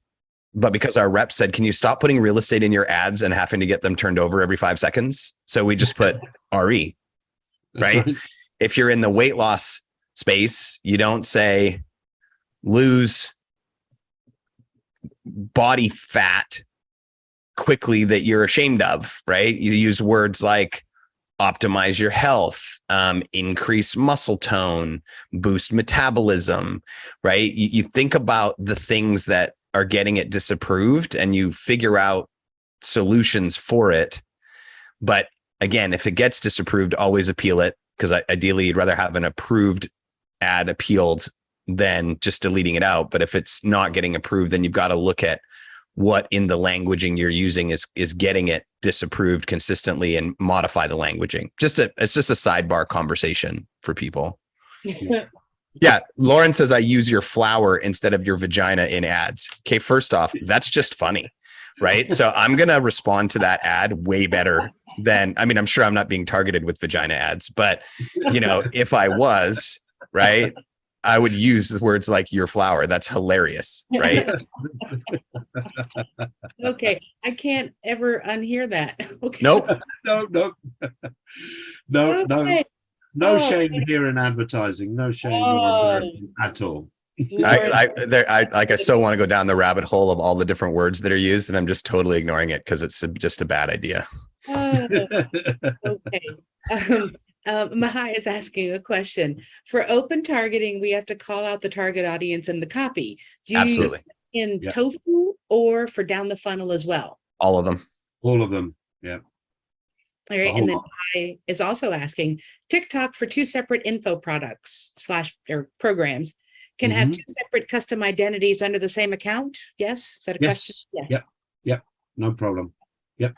but because our rep said, can you stop putting real estate in your ads and having to get them turned over every 5 seconds? So we just put RE, right? If you're in the weight loss space, you don't say lose body fat quickly that you're ashamed of, right? You use words like optimize your health, increase muscle tone, boost metabolism, right? You think about the things that are getting it disapproved and you figure out solutions for it. But again, if it gets disapproved, always appeal it, because ideally you'd rather have an approved ad appealed than just deleting it out. But if it's not getting approved, then you've got to look at what in the languaging you're using is getting it disapproved consistently and modify the languaging. It's just a sidebar conversation for people. Yeah. Lauren says, I use your flower instead of your vagina in ads. Okay. First off, that's just funny, right? So I'm going to respond to that ad way better then I mean, I'm sure I'm not being targeted with vagina ads, but you know, if I was, right, I would use the words like your flower. That's hilarious, right? Okay, I can't ever unhear that. Okay. Nope. No, no, no, no, Okay. no Oh, shame here in advertising. No shame or Oh. embarrassment at all. Lauren, I so want to go down the rabbit hole of all the different words that are used, and I'm just totally ignoring it because it's just a bad idea. oh, okay. Mahai is asking a question. For open targeting, we have to call out the target audience in the copy. Do you use Absolutely, in Yeah. Tofu or for down the funnel as well? all of them. All of them. Yeah. All right, whole and then lot. Mahai is also asking TikTok for 2 separate info products / or programs can have Mhm. 2 separate custom identities under the same account. Yes, is that a question? Yes. Yeah. Yep. No problem. Yep.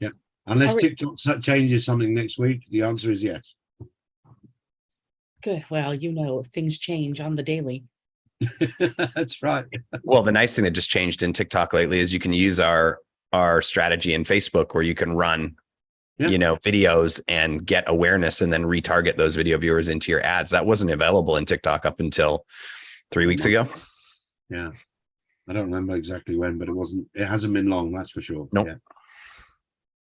Yep. Unless All right. TikTok changes something next week, the answer is yes. Good. Well, you know, if things change on the daily. That's right. Well, the nice thing that just changed in TikTok lately is you can use our strategy in Facebook where you can run, Yeah. you know, videos and get awareness and then retarget those video viewers into your ads. That wasn't available in TikTok up until 3 weeks ago. Yeah. I don't remember exactly when, but it hasn't been long, that's for sure. Nope. Yeah.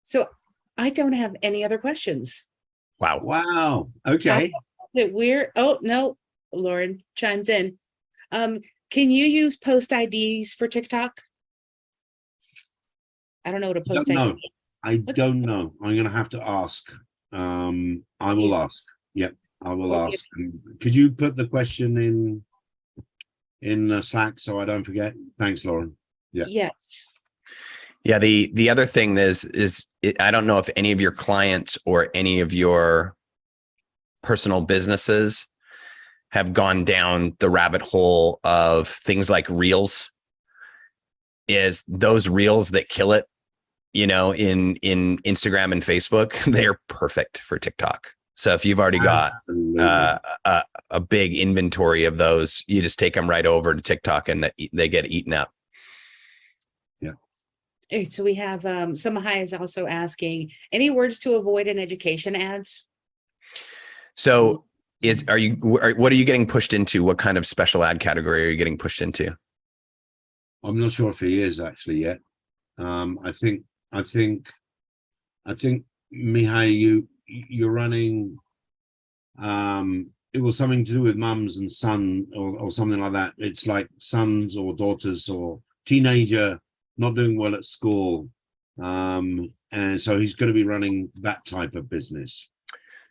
So I don't have any other questions. Wow. Wow. Okay. That oh no, Lauren chimes in. Can you use post IDs for TikTok? I don't know what a I post don't know. ID. I don't know. I'm gonna have to ask. I will ask. Yep, I will Okay. ask. Could you put the question in Slack so I don't forget? Thanks, Lauren. Yeah. Yes. Yeah. The other thing I don't know if any of your clients or any of your personal businesses have gone down the rabbit hole of things like reels. Is those reels that kill it, you know, in Instagram and Facebook, they're perfect for TikTok. So if you've already got Absolutely. a big inventory of those, you just take them right over to TikTok and they get eaten up. Okay, so we have so Mahai is also asking any words to avoid in education ads. So what are you getting pushed into? What kind of special ad category are you getting pushed into? I'm not sure if he is actually yet. I think Mihai, you're running. It was something to do with mums and son or something like that. It's like sons or daughters or teenager not doing well at school. And so he's going to be running that type of business.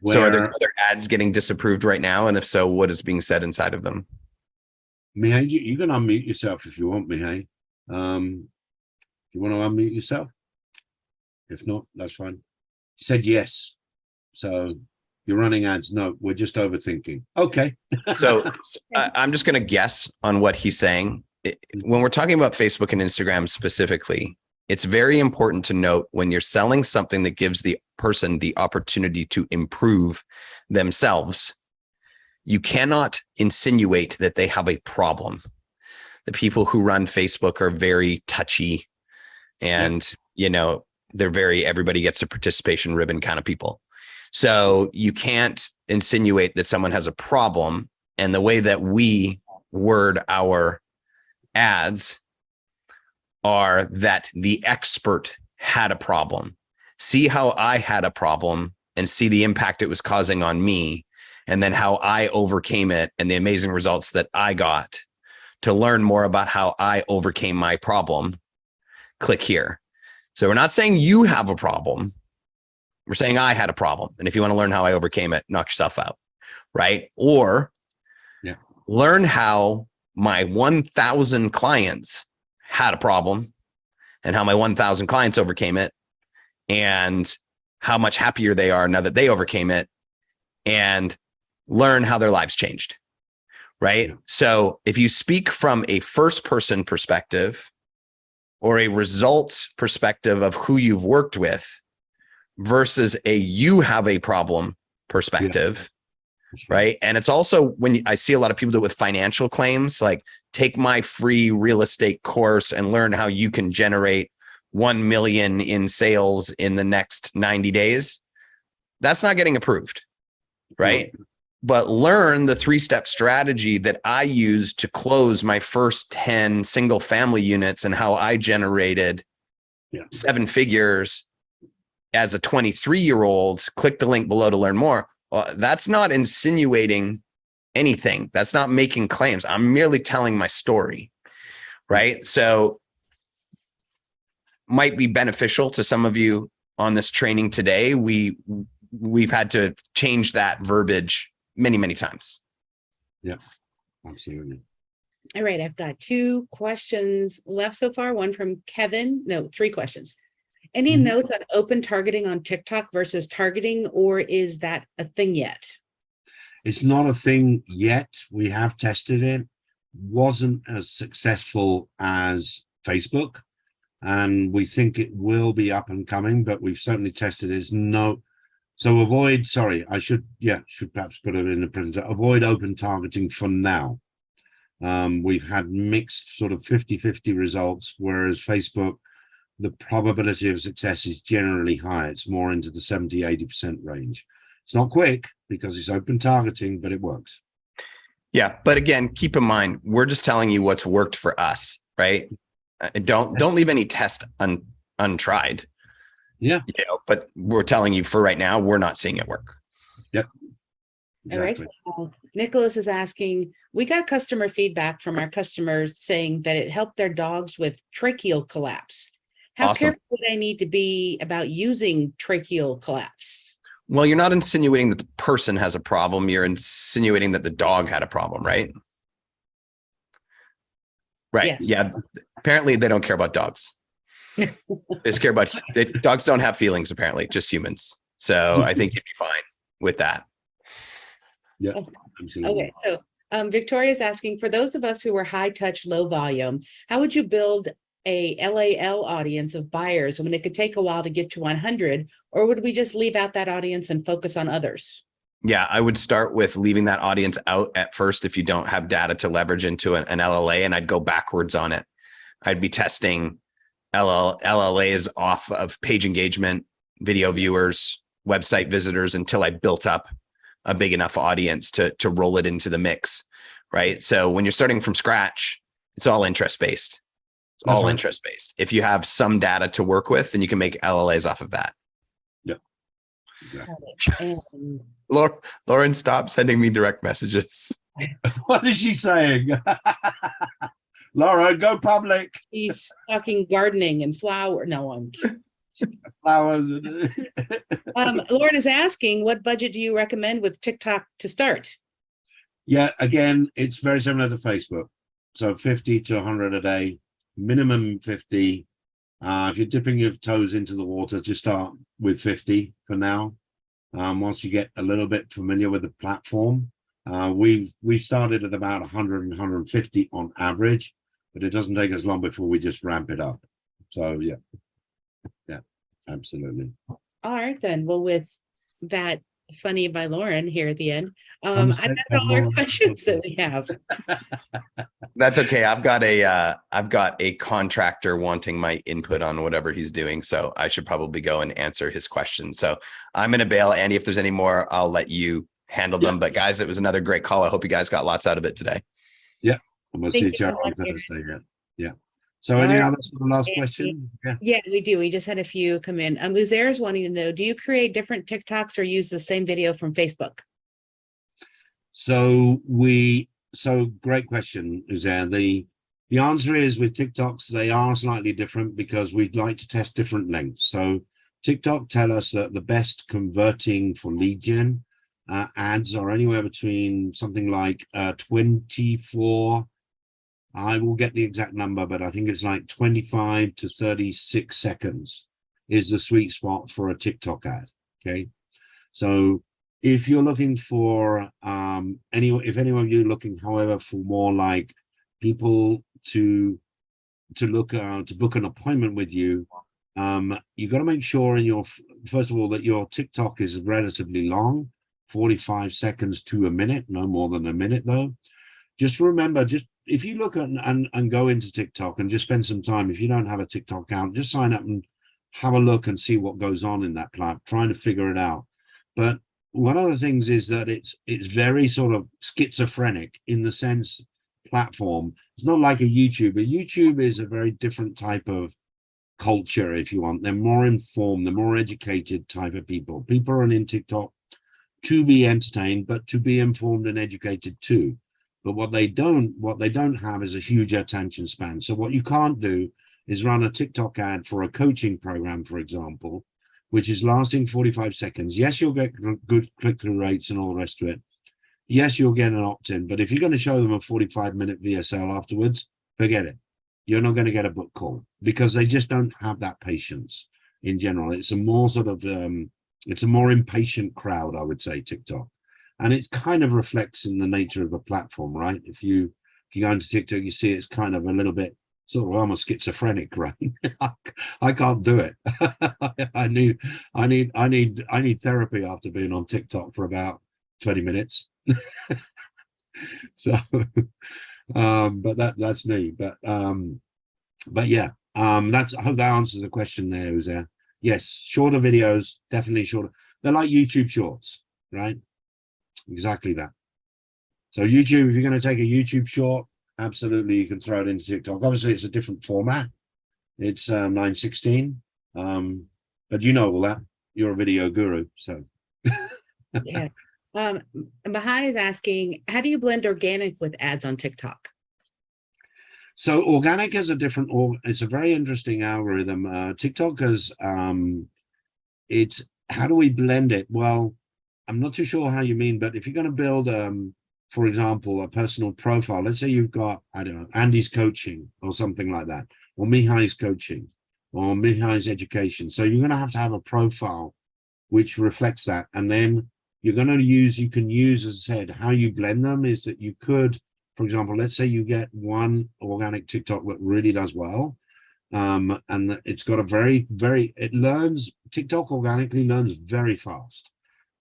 So are there Where, other ads getting disapproved right now? And if so, what is being said inside of them? Mihai, you can unmute yourself if you want, Mihai. You want to unmute yourself? If not, that's fine. You said yes. So you're running ads. No, we're just overthinking. Okay. So I'm just going to guess on what he's saying. When we're talking about Facebook and Instagram specifically, it's very important to note when you're selling something that gives the person the opportunity to improve themselves, you cannot insinuate that they have a problem. The people who run Facebook are very touchy and, you know, they're everybody gets a participation ribbon kind of people. So you can't insinuate that someone has a problem. And the way that we word our ads are that the expert had a problem. See how I had a problem and see the impact it was causing on me, and then how I overcame it and the amazing results that I got. To learn more about how I overcame my problem, click here. So we're not saying you have a problem. We're saying I had a problem. And if you want to learn how I overcame it, knock yourself out, right? Or learn how my 1,000 clients had a problem and how my 1,000 clients overcame it and how much happier they are now that they overcame it, and learn how their lives changed, right? So if you speak from a first person perspective or a results perspective of who you've worked with versus a you have a problem perspective, right? And it's also when I see a lot of people do it with financial claims, like take my free real estate course and learn how you can generate 1 million in sales in the next 90 days. That's not getting approved, right? But learn the 3-step strategy that I used to close my first 10 single family units and how I generated 7 figures as a 23-year-old. Click the link below to learn more. That's not insinuating anything. That's not making claims. I'm merely telling my story, right? So might be beneficial to some of you on this training today. We've had to change that verbiage many times. Yeah, absolutely. All right, I've got 2 questions left so far. One from Kevin. No, 3 questions. Any notes on open targeting on TikTok versus targeting, or is that a thing yet? It's not a thing yet. We have tested it. Wasn't as successful as Facebook, and we think it will be up and coming, but we've certainly tested it. So avoid, sorry, I should perhaps put it in the present. Avoid open targeting for now. We've had mixed sort of 50-50 results, whereas Facebook, the probability of success is generally high. It's more into the 70-80% range. It's not quick because it's open targeting, but it works. Yeah, but again, keep in mind, we're just telling you what's worked for us, right? Don't leave any test untried. Yeah. But we're telling you for right now, we're not seeing it work. Yep. Exactly. All right. So Nicholas is asking, we got customer feedback from our customers saying that it helped their dogs with tracheal collapse. How Awesome. careful would I need to be about using tracheal collapse? Well, you're not insinuating that the person has a problem. You're insinuating that the dog had a problem, right? Right. Yes. Yeah. Apparently they don't care about dogs. They just care about, dogs don't have feelings, apparently, just humans. So I think you'd be fine with that. Yeah. Absolutely. Okay, so Victoria's asking, for those of us who were high touch, low volume, how would you build a LAL audience of buyers when it could take a while to get to 100, or would we just leave out that audience and focus on others? Yeah, I would start with leaving that audience out at first if you don't have data to leverage into an LLA, and I'd go backwards on it. I'd be testing LLAs off of page engagement, video viewers, website visitors until I built up a big enough audience to roll it into the mix, right? So when you're starting from scratch, it's all interest-based. It's all right. interest-based. If you have some data to work with, then you can make LLAs off of that. Yep. Exactly. And Lauren, stop sending me direct messages. What is she saying? Laura, go public. he's talking gardening and flower. No, I'm kidding. Flowers. Lauren is asking, what budget do you recommend with TikTok to start? Yeah, again, it's very similar to Facebook. So 50 to 100 a day, minimum 50. If you're dipping your toes into the water, just start with 50 for now. Once you get a little bit familiar with the platform, we started at about 100 and 150 on average, but it doesn't take us long before we just ramp it up. So yeah, absolutely. All right, then. Well, with that funny by Lauren here at the end, that's all our questions that we have. That's okay. I've got a contractor wanting my input on whatever he's doing, so I should probably go and answer his questions. So I'm going to bail. Andy, if there's any more, I'll let you handle them. But guys, it was another great call. I hope you guys got lots out of it today. Yeah, and we'll see Thank each you other so on much. Thursday. Yeah. So any other sort of last question? Yeah. Yeah, we do. We just had a few come in. Luzera's wanting to know, do you create different TikToks or use the same video from Facebook? So great question, Uzair. The answer is with TikToks, they are slightly different because we'd like to test different lengths. So TikTok tell us that the best converting for lead gen ads are anywhere between something like 24. I will get the exact number, but I think it's like 25 to 36 seconds is the sweet spot for a TikTok ad. Okay. So if you're looking for if any of you looking, however, for more like people to look to book an appointment with you, you got to make sure first of all that your TikTok is relatively long, 45 seconds to a minute, no more than a minute though. Just remember, if you look at and go into TikTok and just spend some time, if you don't have a TikTok account, just sign up and have a look and see what goes on in that platform, trying to figure it out. But one of the things is that it's very sort of schizophrenic in the sense platform. It's not like a YouTube. A YouTube is a very different type of culture, if you want. They're more informed, they're more educated type of people. People are in TikTok to be entertained, but to be informed and educated too. But what they don't have is a huge attention span. So what you can't do is run a TikTok ad for a coaching program, for example, which is lasting 45 seconds. Yes, you'll get good click-through rates and all the rest of it. Yes, you'll get an opt-in, but if you're going to show them a 45-minute VSL afterwards, forget it. You're not going to get a book call because they just don't have that patience in general. It's a more sort of, it's a more impatient crowd, I would say, TikTok. And it kind of reflects in the nature of the platform, right? If you go into TikTok, you see it's kind of a little bit sort of almost schizophrenic, right? I can't do it. I need therapy after being on TikTok for about 20 minutes. So but that's me. But yeah, that's, I hope that answers the question there, Uzair. Yes, shorter videos, definitely shorter. They're like YouTube shorts, right? Exactly that. So YouTube, if you're going to take a YouTube short, absolutely you can throw it into TikTok. Obviously it's a different format. It's 916. But you know all that. You're a video guru, so Yeah. Bahai is asking, how do you blend organic with ads on TikTok? So organic is a different, it's a very interesting algorithm. TikTok has, it's, how do we blend it? Well, I'm not too sure how you mean, but if you're going to build, for example, a personal profile, let's say you've got, I don't know, Andy's coaching or something like that, or Mihai's coaching or Mihai's education. So you're going to have a profile which reflects that. And then you're going to use, you can use, as I said, how you blend them is that you could, for example, let's say you get one organic TikTok that really does well. And it's got a it learns, TikTok organically learns very fast.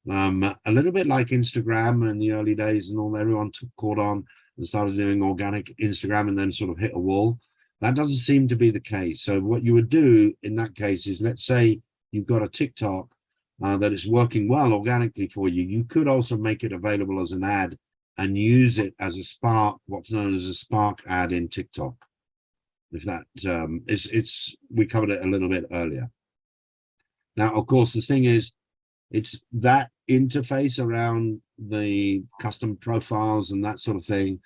A little bit like Instagram in the early days and all, everyone caught on and started doing organic Instagram and then sort of hit a wall. That doesn't seem to be the case. So what you would do in that case is, let's say you've got a TikTok that is working well organically for you. You could also make it available as an ad and use it as a spark, what's known as a spark ad in TikTok. If that we covered it a little bit earlier. Now, of course, the thing is, it's that interface around the custom profiles and that sort of thing.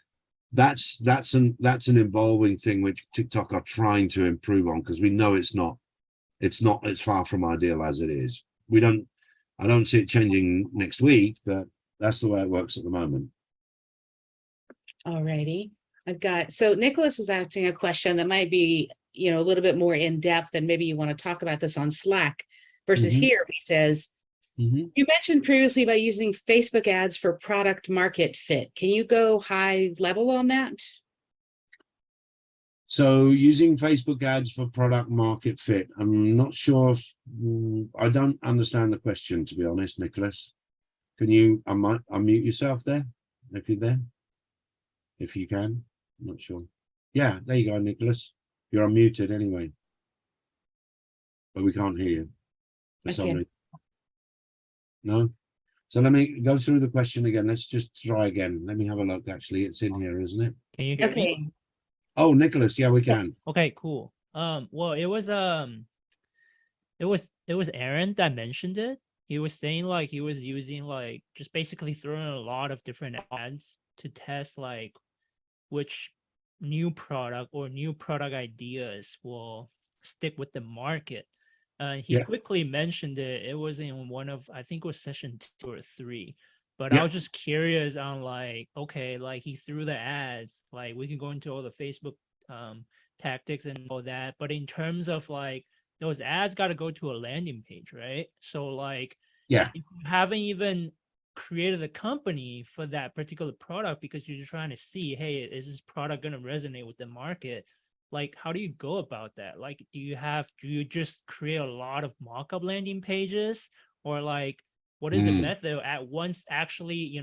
That's an evolving thing which TikTok are trying to improve on, because we know it's far from ideal as it is. I don't see it changing next week, but that's the way it works at the moment. All righty. So Nicholas is asking a question that might be, a little bit more in depth, and maybe you want to talk about this on Slack versus here. He says, you mentioned previously about using Facebook ads for product market fit. Can you go high level on that? So using Facebook ads for product market fit, I'm not sure if, I don't understand the question, to be honest, Nicholas. Can you unmute yourself there, if you're there? If you can, I'm not sure. Yeah, there you go, Nicholas. You're unmuted anyway. But we can't hear you. For some reason. No? So let me go through the question again. Let's just try again. Let me have a look. Actually, it's in here, isn't it? Can you hear Okay. me? Oh, Nicholas, yeah, we can. Okay, cool. Well, it was Aaron that mentioned it. He was saying like he was using like just basically throwing a lot of different ads to test like which new product or new product ideas will stick with the market. He quickly mentioned it. It was in one of, I think it was session 2 or 3. But I was just curious on like, okay, like he threw the ads, like we can go into all the Facebook tactics and all that. But in terms of like those ads got to go to a landing page, right? So like, if you haven't even created a company for that particular product because you're just trying to see, hey, is this product going to resonate with the market? Like, how do you go about that? Like, do you just create a lot of mock-up landing pages, or like what is the Mm. method at once actually,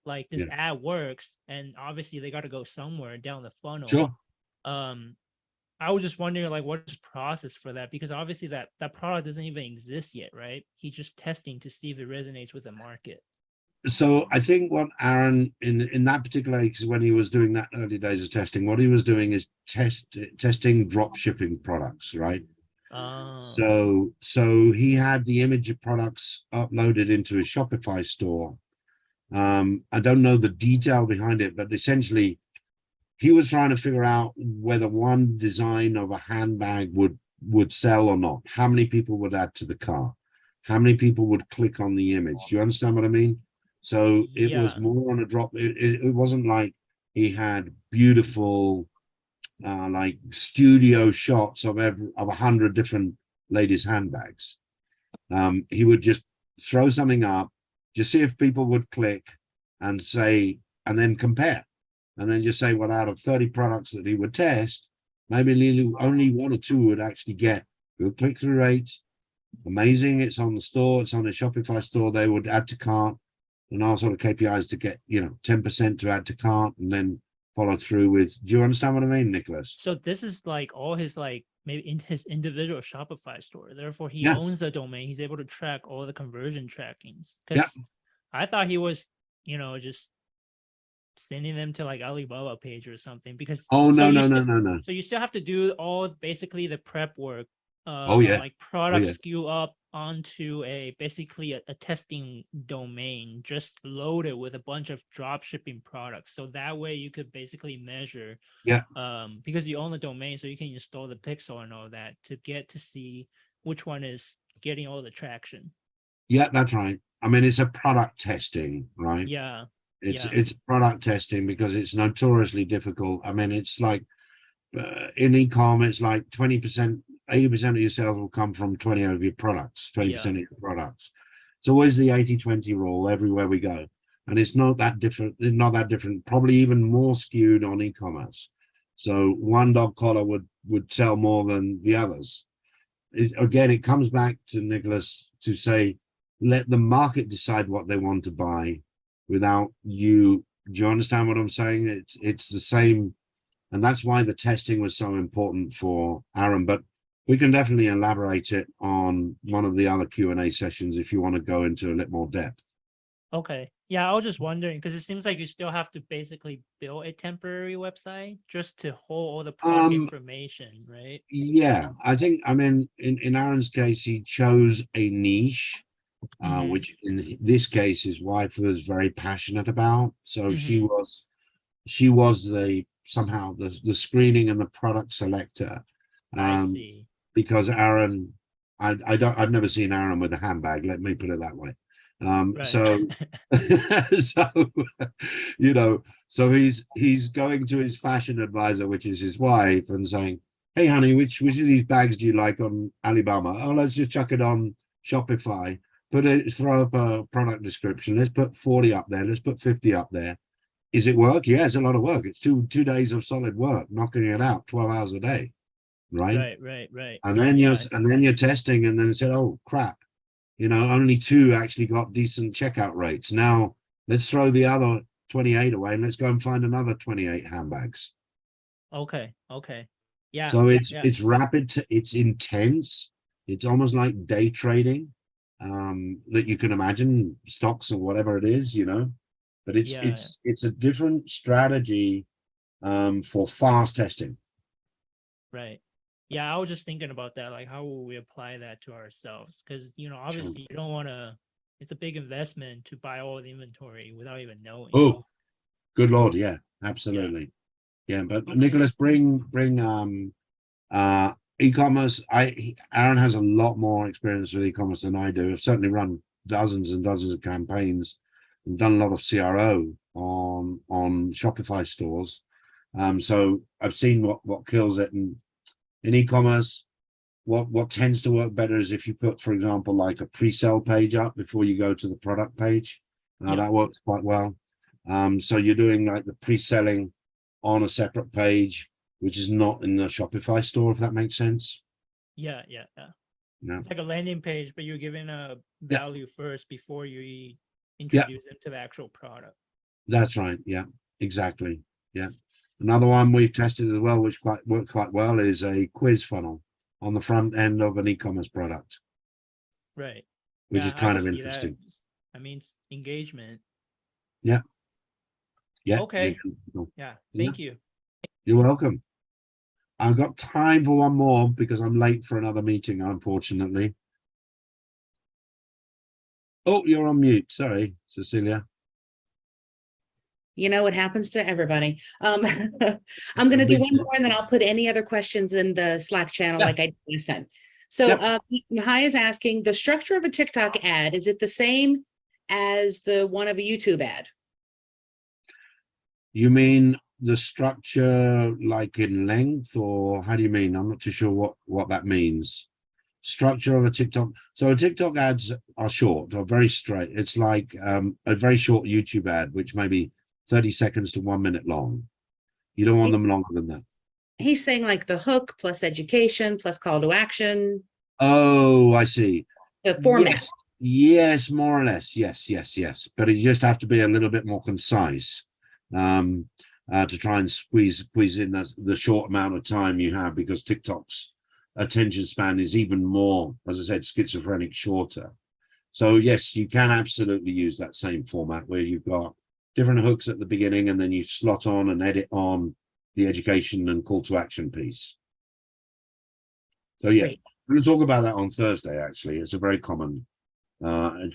like this Yeah. ad works, and obviously they got to go somewhere down the funnel. Sure. I was just wondering, like, what's the process for that? Because obviously that product doesn't even exist yet, right? He's just testing to see if it resonates with the market. So I think what Aaron in that particular case, when he was doing that early days of testing, what he was doing is testing drop shipping products, right? So he had the image of products uploaded into his Shopify store. I don't know the detail behind it, but essentially he was trying to figure out whether one design of a handbag would sell or not. How many people would add to the cart? How many people would click on the image? You understand what I mean? So it was Yeah. more on a drop. It wasn't like he had beautiful like studio shots of 100 different ladies' handbags. He would just throw something up, just see if people would click and say, and then compare. And then just say, well, out of 30 products that he would test, maybe only 1 or 2 would actually get good click-through rates. Amazing. It's on the store. It's on the Shopify store. They would add to cart, and all sort of KPIs to get, 10% to add to cart, and then follow through with. Do you understand what I mean, Nicholas? So this is like all his, like, maybe in his individual Shopify store. Therefore, he Yeah. owns the domain. He's able to track all the conversion trackings. Yeah. Because I thought he was, just sending them to like Alibaba page or something. Because Oh, so no, you no, no, still- no, no. So you still have to do all basically the prep work. Oh, yeah. Like product yeah. SKU up onto basically a testing domain, just loaded with a bunch of drop shipping products. So that way you could basically measure. Yeah. Because you own the domain, so you can install the pixel and all that to get to see which one is getting all the traction. Yeah, that's right. I mean, it's a product testing, right? Yeah. It's product testing because it's notoriously difficult. I mean, it's like in e-com, it's like 20%, 80% of your sales will come from 20 of your products, 20% of your products. It's always the 80-20 rule everywhere we go. And it's not that different, probably even more skewed on e-commerce. So one dog collar would sell more than the others. Again, it comes back to Nicholas to say, let the market decide what they want to buy without you. Do you understand what I'm saying? It's the same. And that's why the testing was so important for Aaron. But we can definitely elaborate it on one of the other Q&A sessions if you want to go into a little more depth. Okay. Yeah, I was just wondering because it seems like you still have to basically build a temporary website just to hold all the product information, right? Yeah, I think, I mean, in Aaron's case, he chose a niche, Mhm. which in this case, his wife was very passionate about. So she was somehow the screening and the product selector. I see. Because Aaron, I've never seen Aaron with a handbag, let me put it that way. Right. So so he's going to his fashion advisor, which is his wife, and saying, hey honey, which of these bags do you like on Alibaba? Oh, let's just chuck it on Shopify, throw up a product description, let's put 40 up there, let's put 50 up there. Is it work? Yeah, it's a lot of work. It's two days of solid work, knocking it out 12 hours a day, right? Right. And then you're testing, and then it said, oh crap, only 2 actually got decent checkout rates. Now let's throw the other 28 away and let's go and find another 28 handbags. Okay. Yeah. So it's rapid, it's intense. It's almost like day trading, that you can imagine, stocks or whatever it is, but it's a different strategy for fast testing. Right. Yeah, I was just thinking about that. Like, how will we apply that to ourselves? Because, obviously you don't want to, it's a big investment to buy all the inventory without even knowing. Oh, good Lord. Yeah, absolutely. Yeah. But Okay. Nicholas, bring e-commerce. Aaron has a lot more experience with e-commerce than I do. I've certainly run dozens and dozens of campaigns and done a lot of CRO on Shopify stores. So I've seen what kills it. And in e-commerce, what tends to work better is if you put, for example, like a pre-sale page up before you go to the product page. That works quite well. So you're doing like the pre-selling on a separate page, which is not in the Shopify store, if that makes sense. Yeah. Yeah, It's like a landing page, but you're giving a Yeah. value first before you introduce them to the actual product. that's right. Yeah, exactly. Yeah. Another one we've tested as well, which works quite well, is a quiz funnel on the front end of an e-commerce product, Right. which Yeah, is I kind can of see that. interesting. I mean, it's engagement. Yeah. Okay. you- Yeah. Yeah. Thank you. You're welcome. I've got time for one more because I'm late for another meeting, unfortunately. Oh, you're on mute. Sorry, Cecilia. You know, it happens to everybody. I'm gonna do one more and then I'll put any other questions in the Slack channel Yeah. like I did last time. So Yep. Mahai is asking, the structure of a TikTok ad, is it the same as the one of a YouTube ad? You mean the structure like in length, or how do you mean? I'm not too sure what that means. Structure of a TikTok. So a TikTok ads are short or very straight. It's like a very short YouTube ad, which may be 30 seconds to 1 minute long. You don't want them longer than that. He's saying like the hook plus education plus call to action, Oh, I see. the format. Yes, yes, more or less. Yes, yes, yes. But you just have to be a little bit more concise to try and squeeze in the short amount of time you have, because TikTok's attention span is even more, as I said, schizophrenic shorter. So yes, you can absolutely use that same format where you've got different hooks at the beginning and then you slot on and edit on the education and call to action piece. So yeah, Great. we're going to talk about that on Thursday. Actually, it's a very common.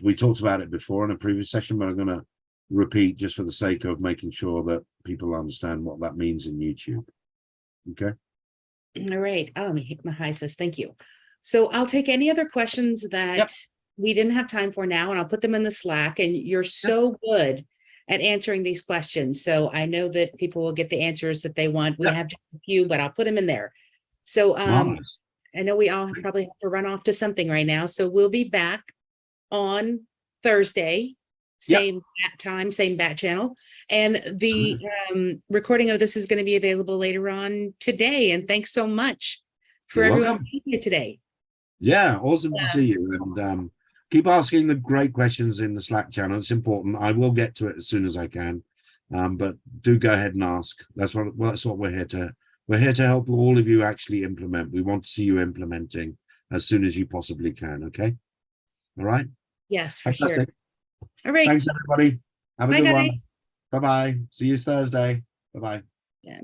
We talked about it before in a previous session, but I'm going to repeat just for the sake of making sure that people understand what that means in YouTube. Okay. All right. Mahai says, thank you. So I'll take any other questions that Yep. we didn't have time for now, and I'll put them in the Slack. And you're so good at answering these questions. So I know that people will get the answers that they want. We Yep. have just a few, but I'll put them in there. So Marvelous. I know we all probably have to run off to something right now. So we'll be back on Thursday, Yep. same bat time, same bat channel. And the recording of this is going to be available later on today. And thanks so much for You're everyone welcome. being here today. Yeah, awesome to see you. And keep asking the great questions in the Slack channel. It's important. I will get to it as soon as I can. But do go ahead and ask. That's what we're here to. We're here to help all of you actually implement. We want to see you implementing as soon as you possibly can. Okay. All right. Yes, for sure. Fantastic. All right. Thanks, everybody. Have a Bye, good guys. one. Bye-bye. See you Thursday. Bye-bye. Yeah.